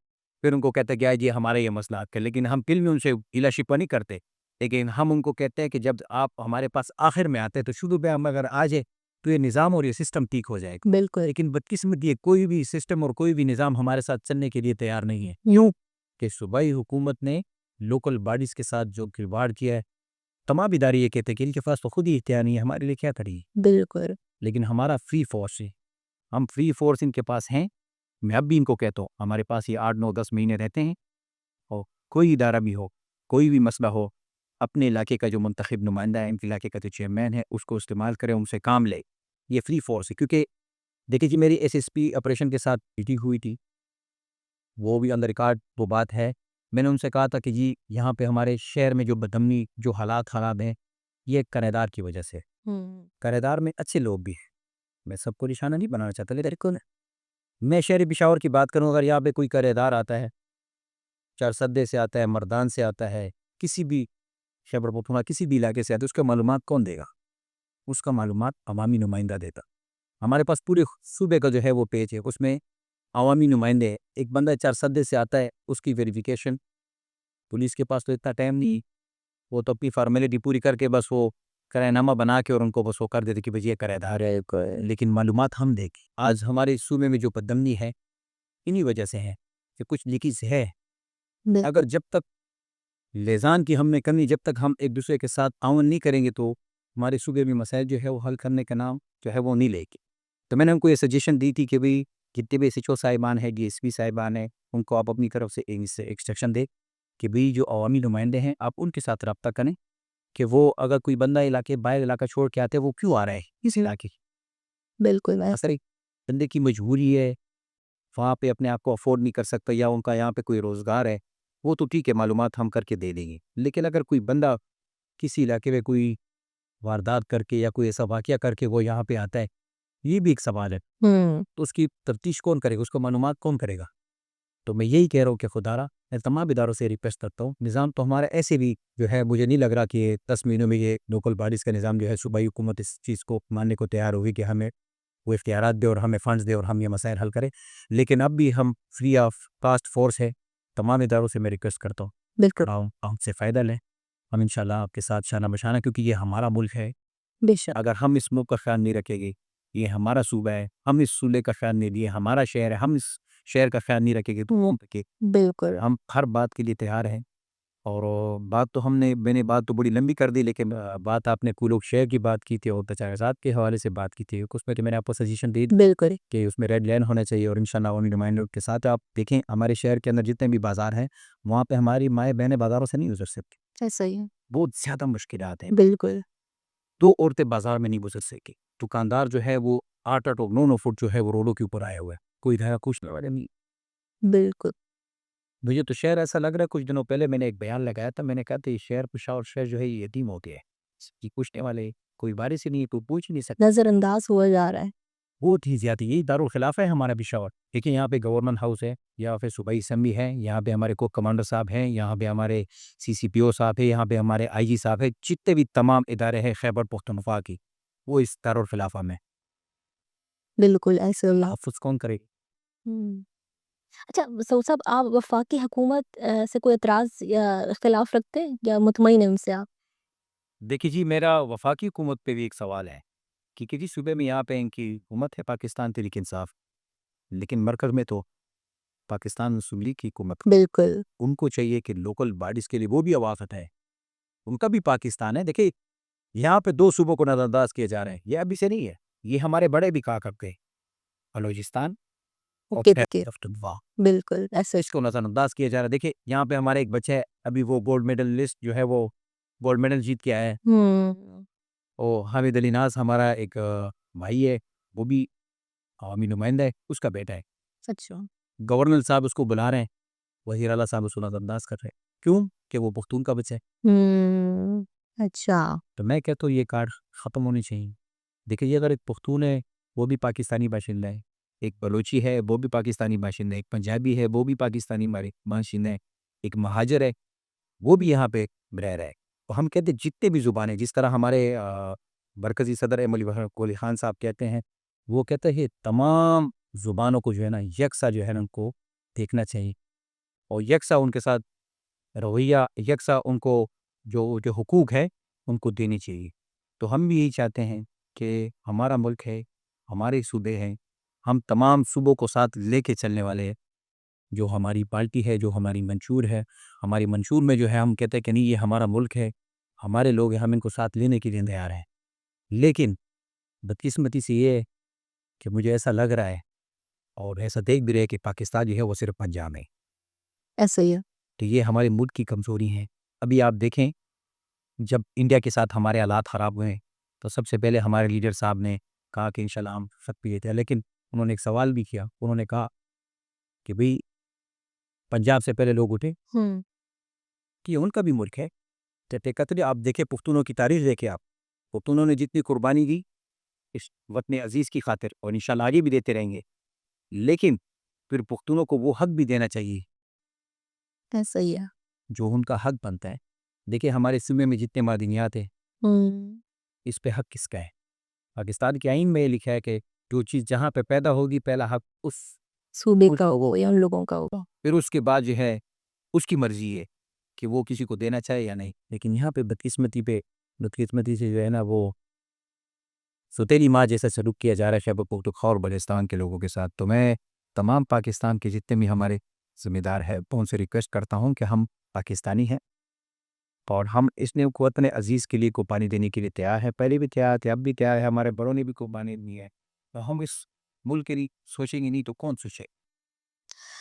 پھر ان کو کہتے ہیں کہ جی ہمارا یہ مسئلہ آپ کا. لیکن ہم دل میں ان سے ہیلا شپا نہیں کرتے، لیکن ہم ان کو کہتے ہیں کہ جب آپ ہمارے پاس آخر میں آتے ہیں تو شروع میں ہم اگر آ جائے تو یہ نظام اور یہ سسٹم ٹھیک ہو جائے گا. بالکل. لیکن بدقسمتی ہے، کوئی بھی سسٹم اور کوئی بھی نظام ہمارے ساتھ چلنے کے لیے تیار نہیں ہے. یوں کہ صوبائی حکومت نے لوکل باڈیز کے ساتھ جو کھلواڑ کیا ہے، تمام ادارے یہ کہتے ہیں کہ ان کے پاس تو خود ہی اختیار نہیں ہے، ہمارے لیے کیا کریے. بالکل. لیکن ہمارا فری فورس ہے، ہم فری فورس ان کے پاس ہیں. میں اب بھی ان کو کہتا ہوں ہمارے پاس یہ 8 9 10 مہینے رہتے ہیں، اور کوئی ادارہ بھی ہو، کوئی بھی مسئلہ ہو، اپنے علاقے کا جو منتخب نمائندہ ہے، ان کے علاقے کا جو چیئرمین ہے، اس کو استعمال کرے، ان سے کام لے. یہ فری فورس ہے. کیونکہ دیکھیے جی، میری ایس ایس پی آپریشن کے ساتھ میٹنگ ہوئی تھی، وہ بھی اندر ریکارڈ وہ بات ہے. میں نے ان سے کہا تھا کہ جی یہاں پہ ہمارے شہر میں جو بدامنی، جو حالات خراب ہیں، یہ کرایہ دار کی وجہ سے. کرایہ دار میں اچھے لوگ بھی ہیں، میں سب کو نشانہ نہیں بنانا چاہتا، لیکن میں شہر پشاور کی بات کروں، اگر یہاں پہ کوئی کرایہ دار آتا ہے، چارسدے سے آتا ہے، مردان سے آتا ہے، کسی بھی خیبر پختونخوا کسی بھی علاقے سے آتا ہے، اس کا معلومات کون دے گا؟ اس کا معلومات عوامی نمائندہ دیتا. ہمارے پاس پورے صوبے کا جو ہے وہ پیج ہے، اس میں عوامی نمائندے. ایک بندہ چارسدے سے آتا ہے، اس کی ویریفیکیشن پولیس کے پاس تو اتنا ٹائم نہیں، وہ تو اپنی فارمیلٹی پوری کر کے بس وہ کرایہ نامہ بنا کے اور ان کو بس وہ کر دیتے کہ بھئی یہ کرایہ دار ہے. لیکن معلومات ہم دیں گے. آج ہمارے صوبے میں جو بدامنی ہے انہی وجہ سے ہے کہ کچھ لیکیز ہے. اگر جب تک لیزان کی ہم میں کمی، جب تک ہم ایک دوسرے کے ساتھ تعاون نہیں کریں گے تو ہمارے صوبے میں مسائل جو ہے وہ حل کرنے کا نام جو ہے وہ نہیں لے گی. تو میں نے ان کو یہ سجیشن دی تھی کہ بھئی جتنے بھی ایس ایچ او صاحبان ہیں، ڈی ایس پی صاحبان ہیں، ان کو آپ اپنی طرف سے انسٹرکشن دے کہ بھئی جو عوامی نمائندے ہیں آپ ان کے ساتھ رابطہ کریں کہ وہ اگر کوئی بندہ علاقے باہر علاقہ چھوڑ کے آتے وہ کیوں آ رہا ہے اس علاقے. بالکل. اصل بندے کی مجبوری ہے، وہاں پہ اپنے آپ کو افورڈ نہیں کر سکتا، یا ان کا یہاں پہ کوئی روزگار ہے، وہ تو ٹھیک ہے، معلومات ہم کر کے دے دیں گے. لیکن اگر کوئی بندہ کسی علاقے میں کوئی واردات کر کے یا کوئی ایسا واقعہ کر کے وہ یہاں پہ آتا ہے، یہ بھی ایک سوال ہے. تو اس کی تفتیش کون کرے گا؟ اس کو معلومات کون کرے گا؟ تو میں یہی کہہ رہا ہوں کہ خدارا میں تمام اداروں سے ریکویسٹ کرتا ہوں، نظام تو ہمارا ایسے بھی جو ہے مجھے نہیں لگ رہا کہ 10 مہینوں میں یہ لوکل باڈیز کا نظام جو ہے صوبائی حکومت اس چیز کو ماننے کو تیار ہوگی کہ ہمیں وہ اختیارات دے اور ہمیں فنڈز دے اور ہم یہ مسائل حل کریں. لیکن اب بھی ہم فری آف کاسٹ فورس ہے، تمام اداروں سے میں ریکویسٹ کرتا ہوں بالکل. ہم سے فائدہ لیں. ہم انشاءاللہ آپ کے ساتھ شانہ بشانہ، کیونکہ یہ ہمارا ملک ہے. بے شک. اگر ہم اس ملک کا خیال نہیں رکھیں گے، یہ ہمارا صوبہ ہے، ہم اس صوبے کا خیال نہیں لیے، ہمارا شہر ہے، ہم اس شہر کا خیال نہیں رکھیں گے تو کون رکھے؟ بالکل. ہم ہر بات کے لیے تیار ہیں. اور بات تو میں نے بات تو بڑی لمبی کر دی، لیکن بات آپ نے کوئی لوگ شہر کی بات کی تھی اور تجاوزات کے حوالے سے بات کی تھی، اس میں تو میں نے آپ کو سجیشن دی بالکل. کہ اس میں ریڈ لائن ہونا چاہیے. اور انشاءاللہ عوامی نمائندوں کے ساتھ آپ دیکھیں ہمارے شہر کے اندر جتنے بھی بازار ہیں وہاں پہ ہماری مائیں بہنیں بازاروں سے نہیں گزر سکتی. ایسا ہی ہے. بہت زیادہ مشکلات ہیں. بالکل. 2 عورتیں بازار میں نہیں گزر سکتی. دکاندار جو ہے وہ 8 8 اور 9 9 فٹ جو ہے وہ روڈوں کے اوپر آئے ہوئے ہیں، کوئی ادھر کچھ نہیں. بالکل. مجھے تو شہر ایسا لگ رہا ہے، کچھ دنوں پہلے میں نے ایک بیان لگایا تھا، میں نے کہا تھا یہ شہر پشاور شہر جو ہے یہ یتیم ہو گیا ہے، یہ پوچھنے والے کوئی بارش ہی نہیں ہے، کوئی پوچھ نہیں سکتا. نظر انداز ہوا جا رہا ہے. بہت ہی زیادہ یہی دارالخلاف ہے ہمارا پشاور. دیکھیں یہاں پہ گورنمنٹ ہاؤس ہے، یہاں پہ صوبائی اسمبلی ہے، یہاں پہ ہمارے کوک کمانڈر صاحب ہیں، یہاں پہ ہمارے سی سی پی او صاحب ہیں، یہاں پہ ہمارے آئی جی صاحب ہیں، جتنے بھی تمام ادارے ہیں خیبر پختونخوا کی، وہ اس دارالخلافہ میں. بالکل ایسے اللہ. تحفظ کون کرے گا؟ اچھا سعود صاحب، آپ وفاقی حکومت سے کوئی اعتراض یا اختلاف رکھتے ہیں یا مطمئن ہیں ان سے آپ؟ دیکھیے جی، میرا وفاقی حکومت پہ بھی ایک سوال ہے، کیونکہ جی صوبے میں یہاں پہ ان کی حکومت ہے پاکستان تحریک انصاف، لیکن مرکز میں تو پاکستان مسلم لیگ کی حکومت. بالکل. ان کو چاہیے کہ لوکل باڈیز کے لیے وہ بھی آواز اٹھائے. ان کا بھی پاکستان ہے. دیکھیں یہاں پہ 2 صوبوں کو نظر انداز کیے جا رہے ہیں، یہ ابھی سے نہیں ہے، یہ ہمارے بڑے بھی کہا کرتے ہیں، بلوچستان اور اوکے. خیبر پختونخوا، بالکل ایسے. اس کو نظر انداز کیا جا رہا ہے. دیکھیں یہاں پہ ہمارے ایک بچہ ہے، ابھی وہ گولڈ میڈل لسٹ جو ہے وہ گولڈ میڈل جیت کے آیا ہے. اور حامد علی ناز ہمارا ایک بھائی ہے، وہ بھی عوامی نمائندہ ہے، اس کا بیٹا ہے. اچھا. گورنر صاحب اس کو بلا رہے ہیں، وزیر اعلیٰ صاحب اس کو نظر انداز کر رہے ہیں. کیوں؟ کہ وہ پختون کا بچہ ہے. اچھا. تو میں کہتا ہوں یہ کارڈ ختم ہونی چاہیے. دیکھیے اگر ایک پختون ہے وہ بھی پاکستانی باشندہ ہے، ایک بلوچی ہے وہ بھی پاکستانی باشندہ ہے، ایک پنجابی ہے وہ بھی پاکستانی باشندہ ہے، ایک مہاجر ہے وہ بھی یہاں پہ رہ رہا ہے. تو ہم کہتے ہیں جتنے بھی زبانیں، جس طرح ہمارے مرکزی صدر احمد علی کولی خان صاحب کہتے ہیں، وہ کہتے ہیں تمام زبانوں کو جو ہے نا یکساں جو ہے نا ان کو دیکھنا چاہیے اور یکساں ان کے ساتھ رویہ، یکساں ان کو جو حقوق ہے ان کو دینی چاہیے. تو ہم بھی یہی چاہتے ہیں کہ ہمارا ملک ہے، ہمارے صوبے ہیں، ہم تمام صوبوں کو ساتھ لے کے چلنے والے ہیں. جو ہماری پارٹی ہے، جو ہماری منشور ہے، ہماری منشور میں جو ہے ہم کہتے ہیں کہ نہیں یہ ہمارا ملک ہے، ہمارے لوگ ہیں، ہم ان کو ساتھ لینے کے لیے تیار ہیں. لیکن بدقسمتی سے یہ ہے کہ مجھے ایسا لگ رہا ہے اور ایسا دیکھ بھی رہے کہ پاکستان جو ہے وہ صرف پنجاب ہے. ایسا ہی ہے. تو یہ ہمارے ملک کی کمزوری ہیں. ابھی آپ دیکھیں جب انڈیا کے ساتھ ہمارے حالات خراب ہوئے تو سب سے پہلے ہمارے لیڈر صاحب نے کہا کہ انشاءاللہ ہم خط بھی دیتے ہیں، لیکن انہوں نے ایک سوال بھی کیا. انہوں نے کہا کہ بھئی پنجاب سے پہلے لوگ اٹھے کہ ان کا بھی ملک ہے. تو آپ دیکھیں پختونوں کی تاریخ دیکھیں، آپ پختونوں نے جتنی قربانی دی اس وطن عزیز کی خاطر اور انشاءاللہ آگے بھی دیتے رہیں گے، لیکن پھر پختونوں کو وہ حق بھی دینا چاہیے ایسا ہی ہے. جو ان کا حق بنتا ہے. دیکھیں ہمارے صوبے میں جتنے معدنیات ہیں اس پہ حق کس کا ہے؟ پاکستان کے آئین میں یہ لکھا ہے کہ جو چیز جہاں پہ پیدا ہوگی پہلا حق اس صوبے کا ہوگا یا ان لوگوں کا ہوگا. پھر اس کے بعد جو ہے اس کی مرضی ہے کہ وہ کسی کو دینا چاہے یا نہیں. لیکن یہاں پہ بدقسمتی سے جو ہے نا وہ ستیلی ماں جیسا سلوک کیا جا رہا ہے خیبر پختونخوا اور بلوچستان کے لوگوں کے ساتھ. تو میں تمام پاکستان کے جتنے بھی ہمارے ذمہ دار ہیں ان سے ریکویسٹ کرتا ہوں کہ ہم پاکستانی ہیں اور ہم اس نے وطن عزیز کے لیے قربانی دینے کے لیے تیار ہے. پہلے بھی تیار تھے، اب بھی تیار ہے، ہمارے بڑوں نے بھی قربانی دی ہے. تو ہم اس ملک کے لیے سوچیں گے نہیں تو کون سوچے؟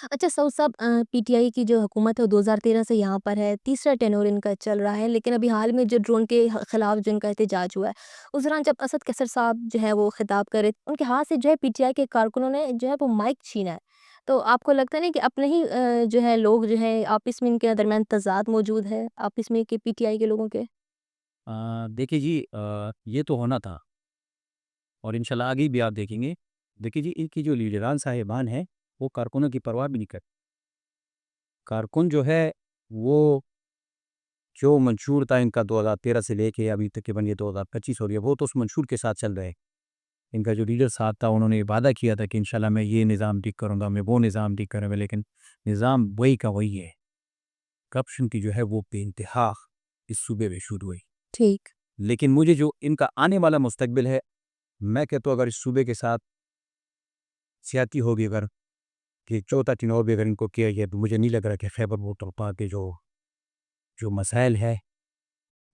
اچھا سعود صاحب، پی ٹی آئی کی جو حکومت ہے وہ 2013 سے یہاں پر ہے، تیسرا ٹینور ان کا چل رہا ہے، لیکن ابھی حال میں جو ڈرون کے خلاف جن کا احتجاج ہوا ہے اس دوران جب اسد کیسر صاحب جو ہے وہ خطاب کرے ان کے ہاتھ سے جو ہے پی ٹی آئی کے کارکنوں نے جو ہے وہ مائک چھینا ہے. تو آپ کو لگتا ہے نا کہ اپنے ہی جو ہے لوگ جو ہے آپس میں ان کے درمیان تضاد موجود ہے آپس میں کہ پی ٹی آئی کے لوگوں کے؟ دیکھیے جی، یہ تو ہونا تھا اور انشاءاللہ آگے بھی آپ دیکھیں گے. دیکھیے جی ان کی جو لیڈران صاحبان ہیں وہ کارکنوں کی پرواہ بھی نہیں کرتے. کارکن جو ہے وہ جو منشور تھا ان کا 2013 سے لے کے ابھی تقریباً یہ 2025 ہو رہی ہے، وہ تو اس منشور کے ساتھ چل رہے ہیں. ان کا جو لیڈر صاحب تھا انہوں نے وعدہ کیا تھا کہ انشاءاللہ میں یہ نظام ٹھیک کروں گا، میں وہ نظام ٹھیک کروں گا، لیکن نظام وہی کا وہی ہے. کرپشن کی جو ہے وہ بے انتہا اس صوبے میں شروع ہوئی. ٹھیک. لیکن مجھے جو ان کا آنے والا مستقبل ہے، میں کہتا ہوں اگر اس صوبے کے ساتھ سیاتی ہوگی، اگر کہ چوتھا چناؤ بھی اگر ان کو کیا گیا تو مجھے نہیں لگ رہا کہ خیبر پختونخوا کے جو مسائل ہے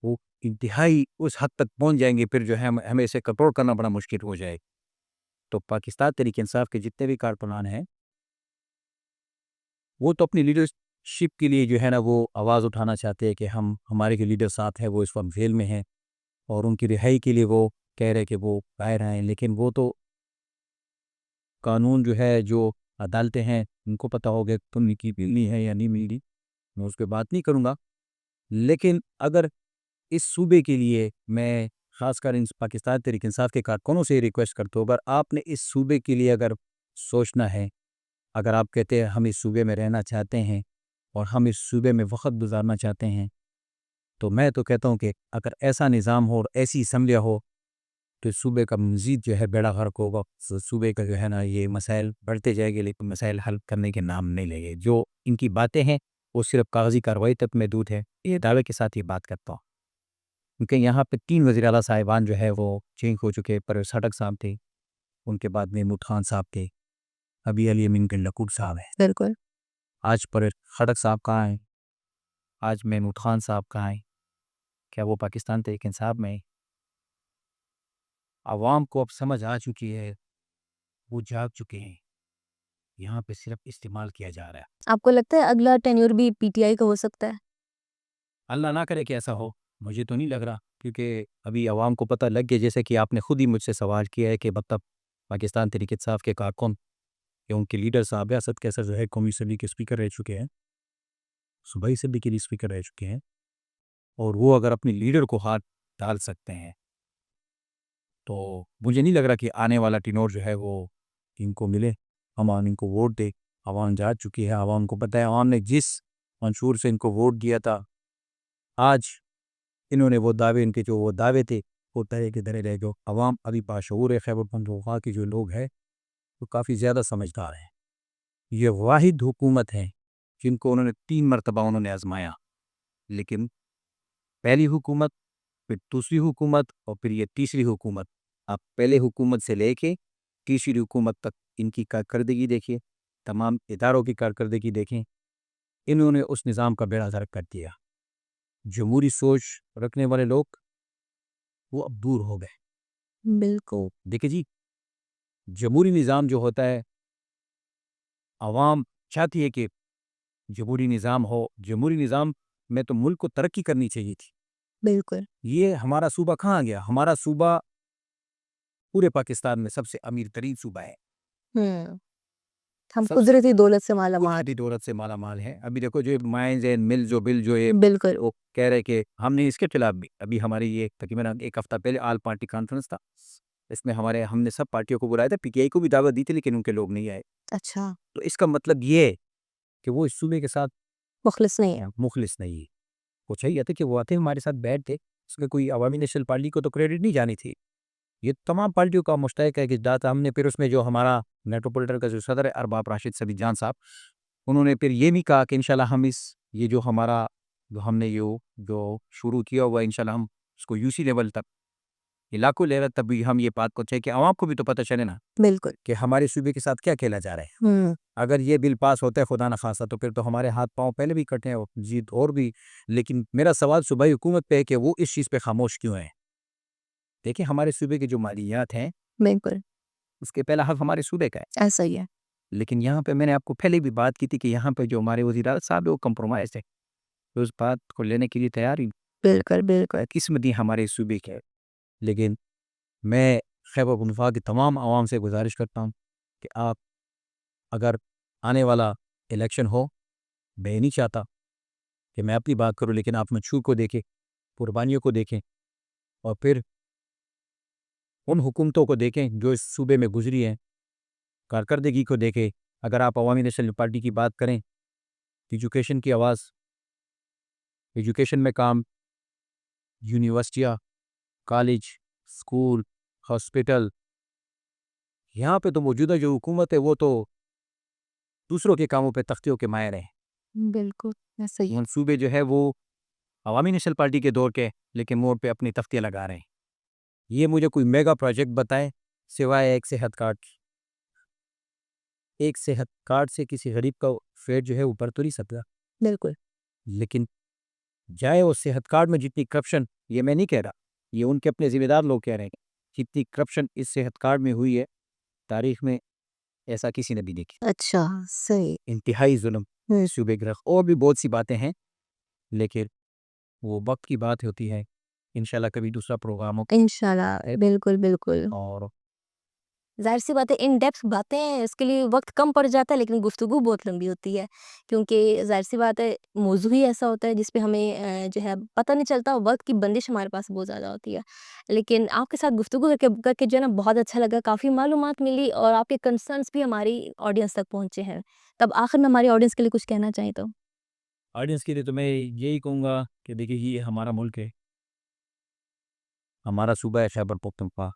وہ انتہائی اس حد تک پہنچ جائیں گے. پھر جو ہے ہمیں اسے کنٹرول کرنا بڑا مشکل ہو جائے. تو پاکستان تحریک انصاف کے جتنے بھی کارکنان ہیں وہ تو اپنی لیڈرشپ کے لیے جو ہے نا وہ آواز اٹھانا چاہتے ہیں کہ ہمارے جو لیڈر ساتھ ہیں وہ اس وقت جیل میں ہیں اور ان کی رہائی کے لیے وہ کہہ رہے کہ وہ باہر آئیں. لیکن وہ تو قانون جو ہے، جو عدالتیں ہیں، ان کو پتہ ہوگا تم کی ملنی ہے یا نہیں ملنی، میں اس پہ بات نہیں کروں گا. لیکن اگر اس صوبے کے لیے میں خاص کر ان پاکستان تحریک انصاف کے کارکنوں سے ریکویسٹ کرتا ہوں، اگر آپ نے اس صوبے کے لیے اگر سوچنا ہے، اگر آپ کہتے ہیں ہم اس صوبے میں رہنا چاہتے ہیں اور ہم اس صوبے میں وقت گزارنا چاہتے ہیں، تو میں تو کہتا ہوں کہ اگر ایسا نظام ہو اور ایسی اسمبلیاں ہو تو اس صوبے کا مزید جو ہے بیڑا غرق ہوگا. صوبے کا جو ہے نا یہ مسائل بڑھتے جائے گے لیکن مسائل حل کرنے کے نام نہیں لے گے. جو ان کی باتیں ہیں وہ صرف کاغذی کارروائی تک محدود ہے. یہ دعوے کے ساتھ یہ بات کرتا ہوں کیونکہ یہاں پہ 3 وزیر اعلیٰ صاحبان جو ہے وہ چینج ہو چکے. پرویز خٹک صاحب تھے، ان کے بعد محمود خان صاحب تھے، ابھی علی امین گنڈکوٹ صاحب ہیں. بالکل. آج پرویز خٹک صاحب کہاں ہیں؟ آج محمود خان صاحب کہاں ہیں؟ کیا وہ پاکستان تحریک انصاف میں ہیں؟ عوام کو اب سمجھ آ چکی ہے، وہ جاگ چکے ہیں. یہاں پہ صرف استعمال کیا جا رہا ہے. آپ کو لگتا ہے اگلا ٹینیور بھی پی ٹی آئی کا ہو سکتا ہے؟ اللہ نہ کرے کہ ایسا ہو، مجھے تو نہیں لگ رہا، کیونکہ ابھی عوام کو پتہ لگ گیا، جیسے کہ آپ نے خود ہی مجھ سے سوال کیا ہے کہ مطلب پاکستان تحریک انصاف کے کارکن کہ ان کے لیڈر صاحب اسد کیسر جو ہے قومی اسمبلی کے اسپیکر رہ چکے ہیں, صوبائی اسمبلی کے لیے اسپیکر رہ چکے ہیں, اور وہ اگر اپنے لیڈر کو ہاتھ ڈال سکتے ہیں تو مجھے نہیں لگ رہا کہ آنے والا ٹینور جو ہے وہ ان کو ملے. عوام ان کو ووٹ دے, عوام جا چکی ہے, عوام کو پتہ ہے عوام نے جس منشور سے ان کو ووٹ دیا تھا, آج انہوں نے وہ دعوے, ان کے جو وہ دعوے تھے وہ طرح کے درے رہ گئے. عوام ابھی باشعور ہے, خیبر پختونخوا کے جو لوگ ہیں وہ کافی زیادہ سمجھدار ہیں. یہ واحد حکومت ہے جن کو انہوں نے 3 مرتبہ انہوں نے آزمایا, لیکن پہلی حکومت, پھر دوسری حکومت, اور پھر یہ تیسری حکومت. آپ پہلے حکومت سے لے کے تیسری حکومت تک ان کی کارکردگی دیکھیے, تمام اداروں کی کارکردگی دیکھیں. انہوں نے اس نظام کا بیڑا غرق کر دیا. جمہوری سوچ رکھنے والے لوگ وہ اب دور ہو گئے. بالکل. دیکھیں جی, جمہوری نظام جو ہوتا ہے, عوام چاہتی ہے کہ جمہوری نظام ہو. جمہوری نظام میں تو ملک کو ترقی کرنی چاہیے تھی. بالکل. یہ ہمارا صوبہ کہاں گیا؟ ہمارا صوبہ پورے پاکستان میں سب سے امیر ترین صوبہ ہے. ہم سب قدرتی دولت سے مالا مال. قدرتی دولت سے مالا مال ہے. ابھی دیکھو جو مائنز اینڈ مل جو بل جو ہے بالکل. وہ کہہ رہے کہ ہم نے اس کے خلاف بھی, ابھی ہماری یہ تقریباً 1 ہفتہ پہلے آل پارٹی کانفرنس تھا, اس میں ہم نے سب پارٹیوں کو بلایا تھا. پی ٹی آئی کو بھی دعوت دی تھی لیکن ان کے لوگ نہیں آئے. اچھا. تو اس کا مطلب یہ ہے کہ وہ اس صوبے کے ساتھ مخلص نہیں ہے. مخلص نہیں ہے. وہ چاہیے تھا کہ وہ آتے ہمارے ساتھ بیٹھتے, اس میں کوئی عوامی نیشنل پارٹی کو تو کریڈٹ نہیں جانی تھی. یہ تمام پارٹیوں کا مشترک ہے کہ ہم نے پھر اس میں جو ہمارا میٹروپولیٹن کا جو صدر ہے ارباب راشد سبی جان صاحب, انہوں نے پھر یہ بھی کہا کہ انشاءاللہ ہم یہ جو ہمارا جو ہم نے جو شروع کیا ہوا انشاءاللہ ہم اس کو یو سی لیول تک, علاقوں لیول تک بھی ہم یہ بات کو چاہیے کہ عوام کو بھی تو پتہ چلے نا بالکل. کہ ہمارے صوبے کے ساتھ کیا کھیلا جا رہا ہے. اگر یہ بل پاس ہوتا ہے خدا نخواستہ تو پھر تو ہمارے ہاتھ پاؤں پہلے بھی کٹے ہیں جیت اور بھی. لیکن میرا سوال صوبائی حکومت پہ ہے کہ وہ اس چیز پہ خاموش کیوں ہیں. دیکھیں ہمارے صوبے کے جو مالیات ہیں بالکل اس کے پہلا حق ہمارے صوبے کا ہے. ایسا ہی ہے. لیکن یہاں پہ میں نے آپ کو پہلے بھی بات کی تھی کہ یہاں پہ جو ہمارے وزیر اعلیٰ صاحب ہے وہ کمپرومائز ہے, اس بات کو لینے کے لیے تیار ہی بالکل. بالکل. قسمتی ہمارے صوبے کے. لیکن میں خیبر پختونخوا کے تمام عوام سے گزارش کرتا ہوں کہ آپ اگر آنے والا الیکشن ہو, میں نہیں چاہتا کہ میں اپنی بات کروں, لیکن آپ منشور کو دیکھیں, قربانیوں کو دیکھیں, اور پھر ان حکومتوں کو دیکھیں جو اس صوبے میں گزری ہیں, کارکردگی کو دیکھیں. اگر آپ عوامی نیشنل پارٹی کی بات کریں, ایجوکیشن کی آواز, ایجوکیشن میں کام, یونیورسٹیاں, کالج, اسکول, ہاسپٹل, یہاں پہ تو موجودہ جو حکومت ہے وہ تو دوسروں کے کاموں پہ تختیوں کے ماہر ہیں. بالکل ایسا ہی ہے. منصوبے جو ہے وہ عوامی نیشنل پارٹی کے دور کے, لیکن وہ پہ اپنی تختیاں لگا رہے ہیں. یہ مجھے کوئی میگا پروجیکٹ بتائیں سوائے ایک صحت کارڈ. ایک صحت کارڈ سے کسی غریب کا فیٹ جو ہے اوپر تو نہیں سکتا. بالکل. لیکن جائے وہ صحت کارڈ میں جتنی کرپشن, یہ میں نہیں کہہ رہا, یہ ان کے اپنے ذمہ دار لوگ کہہ رہے ہیں, جتنی کرپشن اس صحت کارڈ میں ہوئی ہے تاریخ میں ایسا کسی نے بھی دیکھی. اچھا. صحیح. انتہائی ظلم, صوبے گرخ, اور بھی بہت سی باتیں ہیں, لیکن وہ وقت کی بات ہوتی ہے. انشاءاللہ کبھی دوسرا پروگرام ہو. انشاءاللہ. بالکل بالکل. اور ظاہر سی بات ہے ان ڈیپتھ باتیں ہیں, اس کے لیے وقت کم پڑ جاتا ہے, لیکن گفتگو بہت لمبی ہوتی ہے, کیونکہ ظاہر سی بات ہے موضوع ہی ایسا ہوتا ہے جس پہ ہمیں جو ہے پتہ نہیں چلتا, وقت کی بندش ہمارے پاس بہت زیادہ ہوتی ہے. لیکن آپ کے ساتھ گفتگو کر کے جو ہے نا بہت اچھا لگا, کافی معلومات ملی, اور آپ کے کنسرنس بھی ہماری آڈینس تک پہنچے ہیں. تب آخر میں ہماری آڈینس کے لیے کچھ کہنا چاہیں تو آڈینس کے لیے تو میں یہی کہوں گا کہ دیکھیے یہ ہمارا ملک ہے, ہمارا صوبہ ہے خیبر پختونخوا.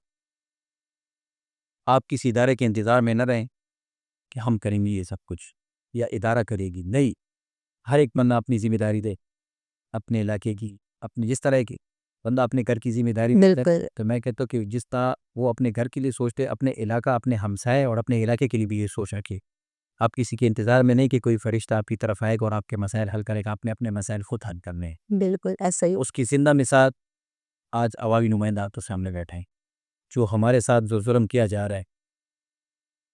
آپ کسی ادارے کے انتظار میں نہ رہیں کہ ہم کریں گے یہ سب کچھ یا ادارہ کرے گی. نہیں, ہر ایک بندہ اپنی ذمہ داری دے, اپنے علاقے کی, اپنی جس طرح کی بندہ اپنے گھر کی ذمہ داری دے. بالکل. تو میں کہتا ہوں کہ جس طرح وہ اپنے گھر کے لیے سوچتے, اپنے علاقہ, اپنے ہمسائے اور اپنے علاقے کے لیے بھی یہ سوچ رکھے. آپ کسی کے انتظار میں نہیں کہ کوئی فرشتہ آپ کی طرف آئے گا اور آپ کے مسائل حل کرے گا. آپ نے اپنے مسائل خود حل کرنے ہیں. بالکل ایسا ہی. اس کی زندہ مثال آج عوامی نمائندہ تو سامنے بیٹھے ہیں. جو ہمارے ساتھ جو ظلم کیا جا رہا ہے,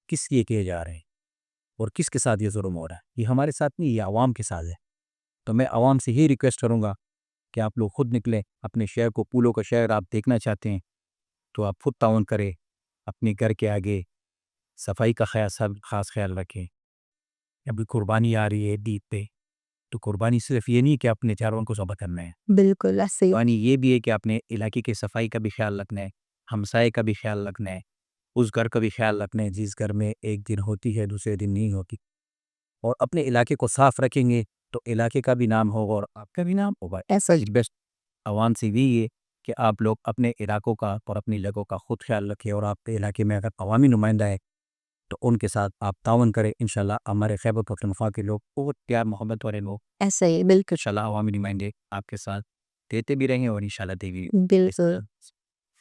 کس لیے کیے جا رہے ہیں اور کس کے ساتھ یہ ظلم ہو رہا ہے, یہ ہمارے ساتھ نہیں, یہ عوام کے ساتھ ہے. تو میں عوام سے یہ ریکویسٹ کروں گا کہ آپ لوگ خود نکلیں, اپنے شہر کو, پولوں کا شہر آپ دیکھنا چاہتے ہیں تو آپ خود تعاون کریں, اپنے گھر کے آگے صفائی کا خاص خیال رکھیں. ابھی قربانی آ رہی ہے عید پہ، تو قربانی صرف یہ نہیں کہ اپنے جانوروں کو ذبح کرنا ہے، بالکل ایسے ہی. قربانی یہ بھی ہے کہ اپنے علاقے کی صفائی کا بھی خیال رکھنا ہے، ہمسائے کا بھی خیال رکھنا ہے، اس گھر کا بھی خیال رکھنا ہے جس گھر میں ایک دن ہوتی ہے دوسرے دن نہیں ہوتی. اور اپنے علاقے کو صاف رکھیں گے تو علاقے کا بھی نام ہوگا اور آپ کا بھی نام ہوگا. ایسا ہی. بیسٹ عوام سے بھی یہ کہ آپ لوگ اپنے علاقوں کا اور اپنی جگہوں کا خود خیال رکھیں، اور آپ کے علاقے میں اگر عوامی نمائندہ ہے تو ان کے ساتھ آپ تعاون کریں. انشاءاللہ ہمارے خیبر پختونخوا کے لوگ بہت پیار محبت والے لوگ، ایسا ہی بالکل. انشاءاللہ عوامی نمائندے آپ کے ساتھ دیتے بھی رہیں اور انشاءاللہ دے بھی. بالکل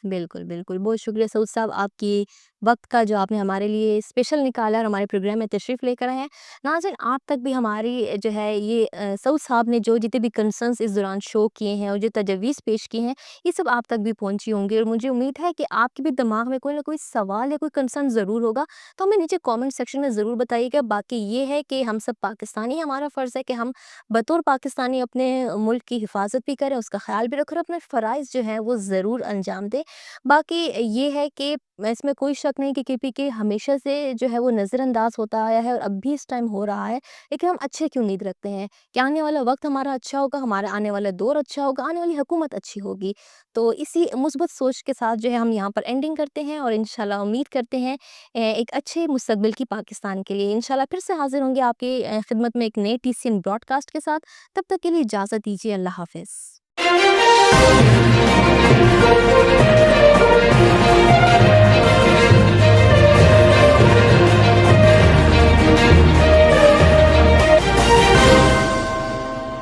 بالکل بالکل. بہت شکریہ سعود صاحب، آپ کی وقت کا جو آپ نے ہمارے لیے اسپیشل نکالا اور ہمارے پروگرام میں تشریف لے کر آئے ہیں. ناظرین آپ تک بھی ہماری جو ہے یہ سعود صاحب نے جو جتنے بھی کنسرنس اس دوران شو کیے ہیں اور جو تجاویز پیش کی ہیں یہ سب آپ تک بھی پہنچی ہوں گی، اور مجھے امید ہے کہ آپ کے بھی دماغ میں کوئی نہ کوئی سوال یا کوئی کنسرن ضرور ہوگا، تو ہمیں نیچے کامنٹ سیکشن میں ضرور بتائیے گا. باقی یہ ہے کہ ہم سب پاکستانی، ہمارا فرض ہے کہ ہم بطور پاکستانی اپنے ملک کی حفاظت بھی کریں، اس کا خیال بھی رکھیں اور اپنے فرائض جو ہیں وہ ضرور انجام دیں. باقی یہ ہے کہ اس میں کوئی شک نہیں کہ KPK ہمیشہ سے جو ہے وہ نظر انداز ہوتا آیا ہے اور اب بھی اس ٹائم ہو رہا ہے، لیکن ہم اچھے کی امید رکھتے ہیں کہ آنے والا وقت ہمارا اچھا ہوگا، ہمارا آنے والا دور اچھا ہوگا، آنے والی حکومت اچھی ہوگی. تو اسی مثبت سوچ کے ساتھ جو ہے ہم یہاں پر اینڈنگ کرتے ہیں اور انشاءاللہ امید کرتے ہیں ایک اچھے مستقبل کی پاکستان کے لیے. انشاءاللہ پھر سے حاضر ہوں گے آپ کی خدمت میں ایک نئے TCN براڈ کاسٹ کے ساتھ. تب تک کے لیے اجازت دیجیے. اللہ حافظ.